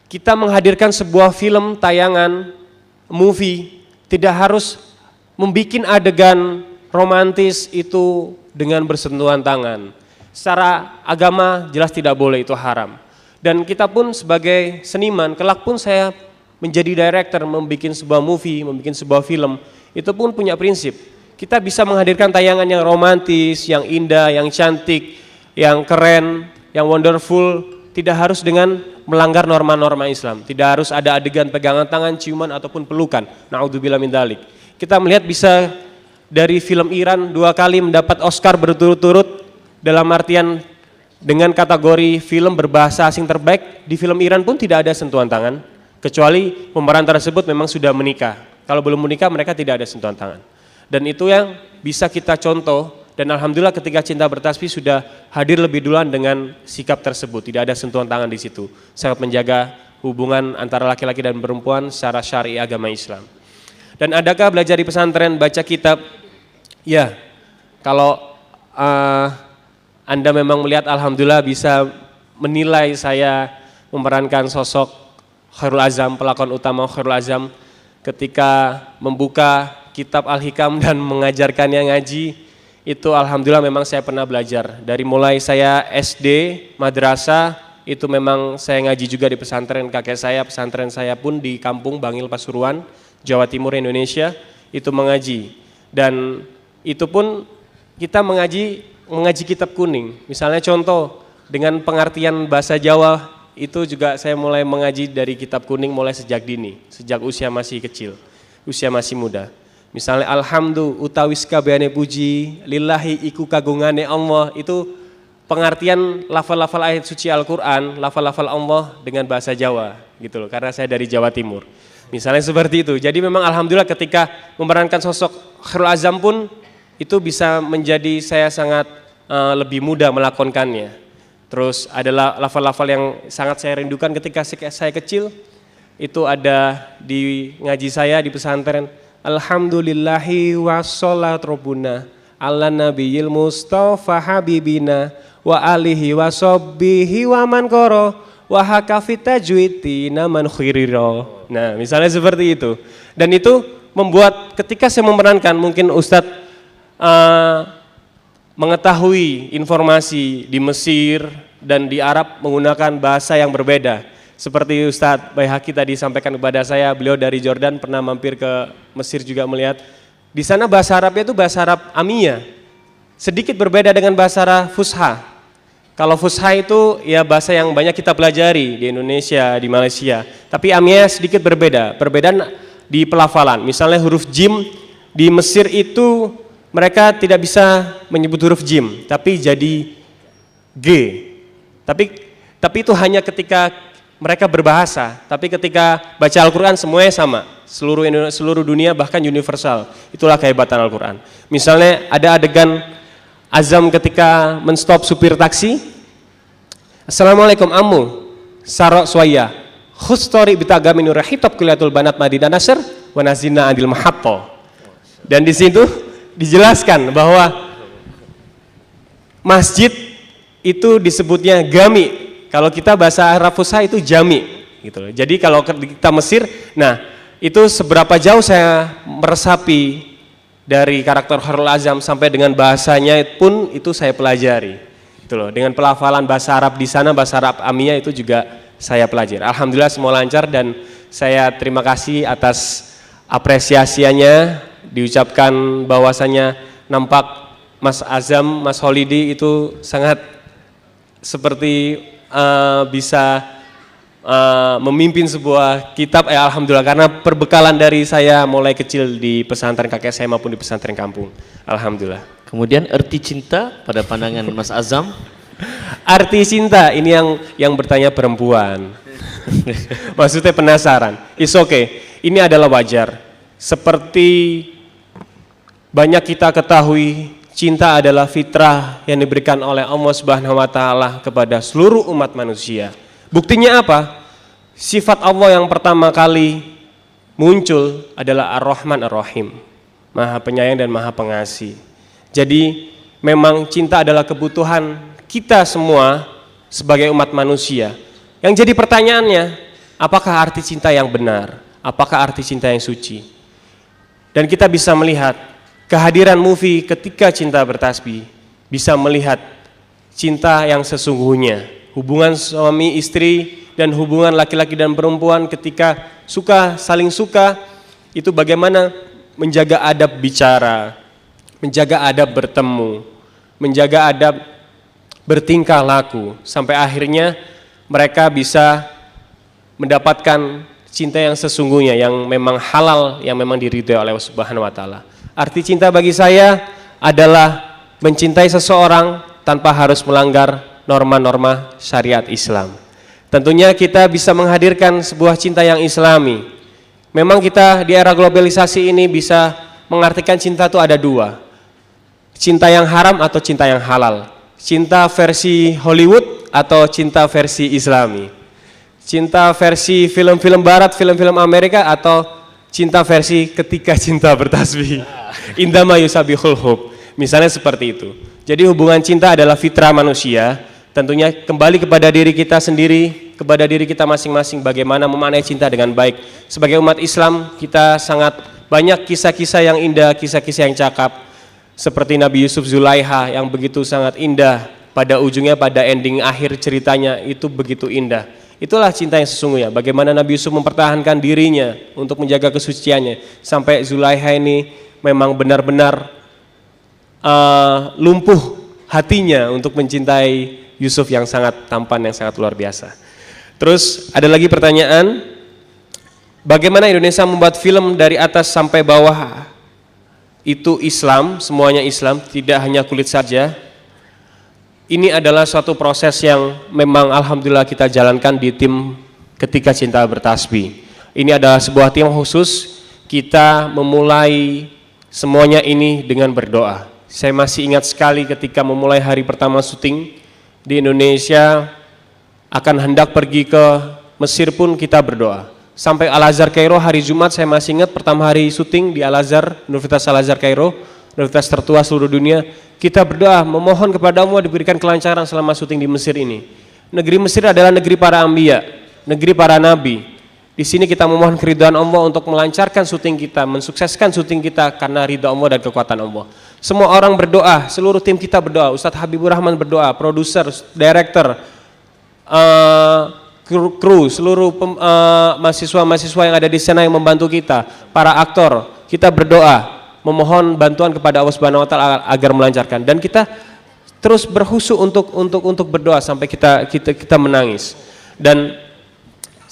kita menghadirkan sebuah film tayangan, movie, tidak harus membuat adegan romantis itu dengan bersentuhan tangan. Secara agama jelas tidak boleh, itu haram. Dan kita pun sebagai seniman, kelak pun saya menjadi director, membuat sebuah movie, membuat sebuah film, itu pun punya prinsip. Kita bisa menghadirkan tayangan yang romantis, yang indah, yang cantik, yang keren, yang wonderful, tidak harus dengan melanggar norma-norma Islam. Tidak harus ada adegan pegangan tangan, ciuman ataupun pelukan. Na'udzubillah min dzalik. Kita melihat bisa dari film Iran 2 kali mendapat Oscar berturut-turut dalam artian dengan kategori film berbahasa asing terbaik. Di film Iran pun tidak ada sentuhan tangan. Kecuali pemeran tersebut memang sudah menikah. Kalau belum menikah mereka tidak ada sentuhan tangan. Dan itu yang bisa kita contoh. Dan alhamdulillah ketika Cinta Bertasbih sudah hadir lebih duluan dengan sikap tersebut. Tidak ada sentuhan tangan di situ. Sangat menjaga hubungan antara laki-laki dan perempuan secara syar'i agama Islam. Dan adakah belajar di pesantren, baca kitab? Ya, kalau Anda memang melihat alhamdulillah bisa menilai saya memerankan sosok Khairul Azam, pelakon utama Khairul Azam, ketika membuka kitab Al-Hikam dan mengajarkannya ngaji, itu alhamdulillah memang saya pernah belajar. Dari mulai saya SD, madrasah, itu memang saya ngaji juga di pesantren kakek saya, pesantren saya pun di kampung Bangil Pasuruan, Jawa Timur, Indonesia, itu mengaji. Dan itu pun kita mengaji kitab kuning. Misalnya contoh, dengan pengertian bahasa Jawa, itu juga saya mulai mengaji dari kitab kuning mulai sejak dini, sejak usia masih kecil, usia masih muda. Misalnya alhamdu utawi sakabehane puji lillahi iku kagungane Allah, itu pengertian lafal-lafal ayat suci Al-Qur'an, lafal-lafal Allah dengan bahasa Jawa gitu loh, karena saya dari Jawa Timur. Misalnya seperti itu. Jadi memang alhamdulillah ketika memerankan sosok Khairul Azam pun itu bisa menjadi saya sangat lebih mudah melakonkannya. Terus adalah lafal-lafal yang sangat saya rindukan ketika saya kecil, itu ada di ngaji saya di pesantren. Alhamdulillahi wassalatu rabbuna ala nabiyil mustafa habibina wa alihi wa sahbihi wa man qara wa hakafit tajwidina man khiriro. Nah, misalnya seperti itu. Dan itu membuat ketika saya memerankan, mungkin Ustadz mengetahui informasi di Mesir dan di Arab menggunakan bahasa yang berbeda. Seperti Ustadz Baihaqi tadi sampaikan kepada saya, beliau dari Jordan pernah mampir ke Mesir juga melihat. Di sana bahasa Arabnya itu bahasa Arab Amiyah. Sedikit berbeda dengan bahasa Arab Fusha. Kalau Fusha itu ya bahasa yang banyak kita pelajari di Indonesia, di Malaysia. Tapi Amiyah sedikit berbeda. Perbedaan di pelafalan. Misalnya huruf jim di Mesir itu mereka tidak bisa menyebut huruf jim, tapi jadi G. Tapi itu hanya ketika mereka berbahasa, tapi ketika baca Al-Quran semuanya sama, seluruh dunia bahkan universal. Itulah kehebatan Al-Quran. Misalnya ada adegan Azam ketika menstop supir taksi. Assalamualaikum ammu, sarok swaya, khustori bitagami nurahitab kuliatul banat madinah nasr, wa nazina adil mahatto. Dan di situ dijelaskan bahwa masjid itu disebutnya gami. Kalau kita bahasa Arab Fusha itu jami gitu loh. Jadi kalau kita Mesir, nah itu seberapa jauh saya meresapi dari karakter Khairul Azam sampai dengan bahasanya pun itu saya pelajari. Gitu loh. Dengan pelafalan bahasa Arab di sana, bahasa Arab Amiyah itu juga saya pelajari. Alhamdulillah semua lancar dan saya terima kasih atas apresiasinya. Diucapkan bahwasanya nampak Mas Azam, Mas Holidi itu sangat seperti bisa memimpin sebuah kitab, alhamdulillah, karena perbekalan dari saya mulai kecil di pesantren kakek saya maupun di pesantren kampung, alhamdulillah. Kemudian arti cinta pada pandangan Mas Azam? Arti cinta ini yang bertanya perempuan. Maksudnya penasaran. It's okay. Ini adalah wajar. Seperti banyak kita ketahui, cinta adalah fitrah yang diberikan oleh Allah Subhanahu wa taala kepada seluruh umat manusia. Buktinya apa? Sifat Allah yang pertama kali muncul adalah Ar-Rahman Ar-Rahim, Maha Penyayang dan Maha Pengasih. Jadi memang cinta adalah kebutuhan kita semua sebagai umat manusia. Yang jadi pertanyaannya, apakah arti cinta yang benar? Apakah arti cinta yang suci? Dan kita bisa melihat kehadiran movie Ketika Cinta Bertasbih bisa melihat cinta yang sesungguhnya. Hubungan suami istri dan hubungan laki-laki dan perempuan ketika saling suka, itu bagaimana menjaga adab bicara, menjaga adab bertemu, menjaga adab bertingkah laku, sampai akhirnya mereka bisa mendapatkan cinta yang sesungguhnya, yang memang halal, yang memang diridhoi oleh Allah Subhanahu wa taala. Arti cinta bagi saya adalah mencintai seseorang tanpa harus melanggar norma-norma syariat Islam. Tentunya kita bisa menghadirkan sebuah cinta yang islami. Memang kita di era globalisasi ini bisa mengartikan cinta itu ada dua. Cinta yang haram atau cinta yang halal. Cinta versi Hollywood atau cinta versi Islami. Cinta versi film-film barat, film-film Amerika, atau cinta versi Ketika Cinta Bertasbih. Indama yusabihul hub. Misalnya seperti itu. Jadi hubungan cinta adalah fitrah manusia. Tentunya kembali kepada diri kita sendiri, kepada diri kita masing-masing, bagaimana memaknai cinta dengan baik. Sebagai umat Islam, kita sangat banyak kisah-kisah yang indah, kisah-kisah yang cakap. Seperti Nabi Yusuf Zulaiha yang begitu sangat indah. Pada ujungnya, pada ending akhir ceritanya itu begitu indah. Itulah cinta yang sesungguhnya. Bagaimana Nabi Yusuf mempertahankan dirinya untuk menjaga kesuciannya. Sampai Zulaiha ini memang benar-benar lumpuh hatinya untuk mencintai Yusuf yang sangat tampan, yang sangat luar biasa. Terus ada lagi pertanyaan, bagaimana Indonesia membuat film dari atas sampai bawah itu Islam, semuanya Islam, tidak hanya kulit saja. Ini adalah suatu proses yang memang alhamdulillah kita jalankan di tim Ketika Cinta Bertasbih. Ini adalah sebuah tim khusus, kita memulai semuanya ini dengan berdoa. Saya masih ingat sekali ketika memulai hari pertama syuting di Indonesia, akan hendak pergi ke Mesir pun kita berdoa. Sampai Al-Azhar Kairo hari Jumat, saya masih ingat pertama hari syuting di Al-Azhar, Universitas Al-Azhar Kairo, universitas tertua seluruh dunia, kita berdoa memohon kepada Allah diberikan kelancaran selama syuting di Mesir ini. Negeri Mesir adalah negeri para anbiya, negeri para nabi. Di sini kita memohon keridhaan Allah untuk melancarkan syuting kita, mensukseskan syuting kita karena ridha Allah dan kekuatan Allah. Semua orang berdoa, seluruh tim kita berdoa, Ustadz Habibur Rahman berdoa, produser, director, kru, seluruh mahasiswa-mahasiswa yang ada di sana yang membantu kita, para aktor, kita berdoa, memohon bantuan kepada Allah Subhanahu wa taala agar melancarkan, dan kita terus berkhusyuk untuk berdoa sampai kita menangis. Dan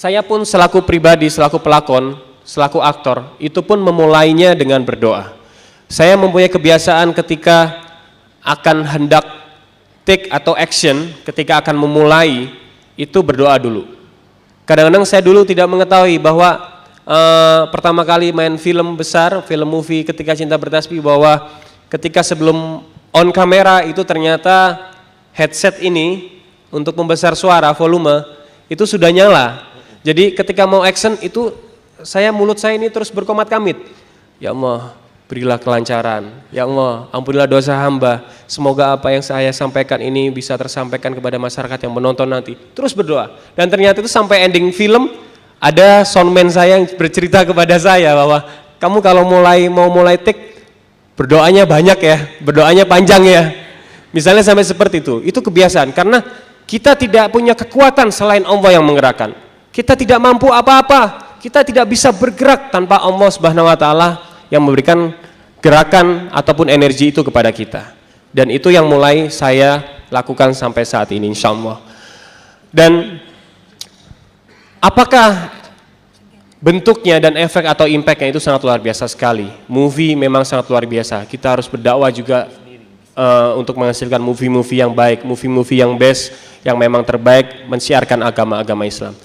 saya pun selaku pribadi, selaku pelakon, selaku aktor, itu pun memulainya dengan berdoa. Saya mempunyai kebiasaan ketika akan hendak take atau action, ketika akan memulai, itu berdoa dulu. Kadang-kadang saya dulu tidak mengetahui bahwa pertama kali main film besar, film movie Ketika Cinta Bertasbih, bahwa ketika sebelum on kamera itu ternyata headset ini untuk membesar suara, volume, itu sudah nyala. Jadi ketika mau action itu mulut saya ini terus berkomat kamit. Ya Allah, berilah kelancaran. Ya Allah, ampunilah dosa hamba. Semoga apa yang saya sampaikan ini bisa tersampaikan kepada masyarakat yang menonton nanti. Terus berdoa. Dan ternyata itu sampai ending film ada soundman saya yang bercerita kepada saya bahwa kamu kalau mau mulai take, berdoanya banyak ya, berdoanya panjang ya. Misalnya sampai seperti itu. Itu kebiasaan karena kita tidak punya kekuatan selain Allah yang menggerakkan. Kita tidak mampu apa-apa, kita tidak bisa bergerak tanpa Allah Subhanahu wa taala yang memberikan gerakan ataupun energi itu kepada kita. Dan itu yang mulai saya lakukan sampai saat ini, insya Allah. Dan apakah bentuknya dan efek atau impactnya itu sangat luar biasa sekali. Movie memang sangat luar biasa. Kita harus berdakwah juga untuk menghasilkan movie-movie yang baik, movie-movie yang best, yang memang terbaik, mensiarkan agama-agama Islam.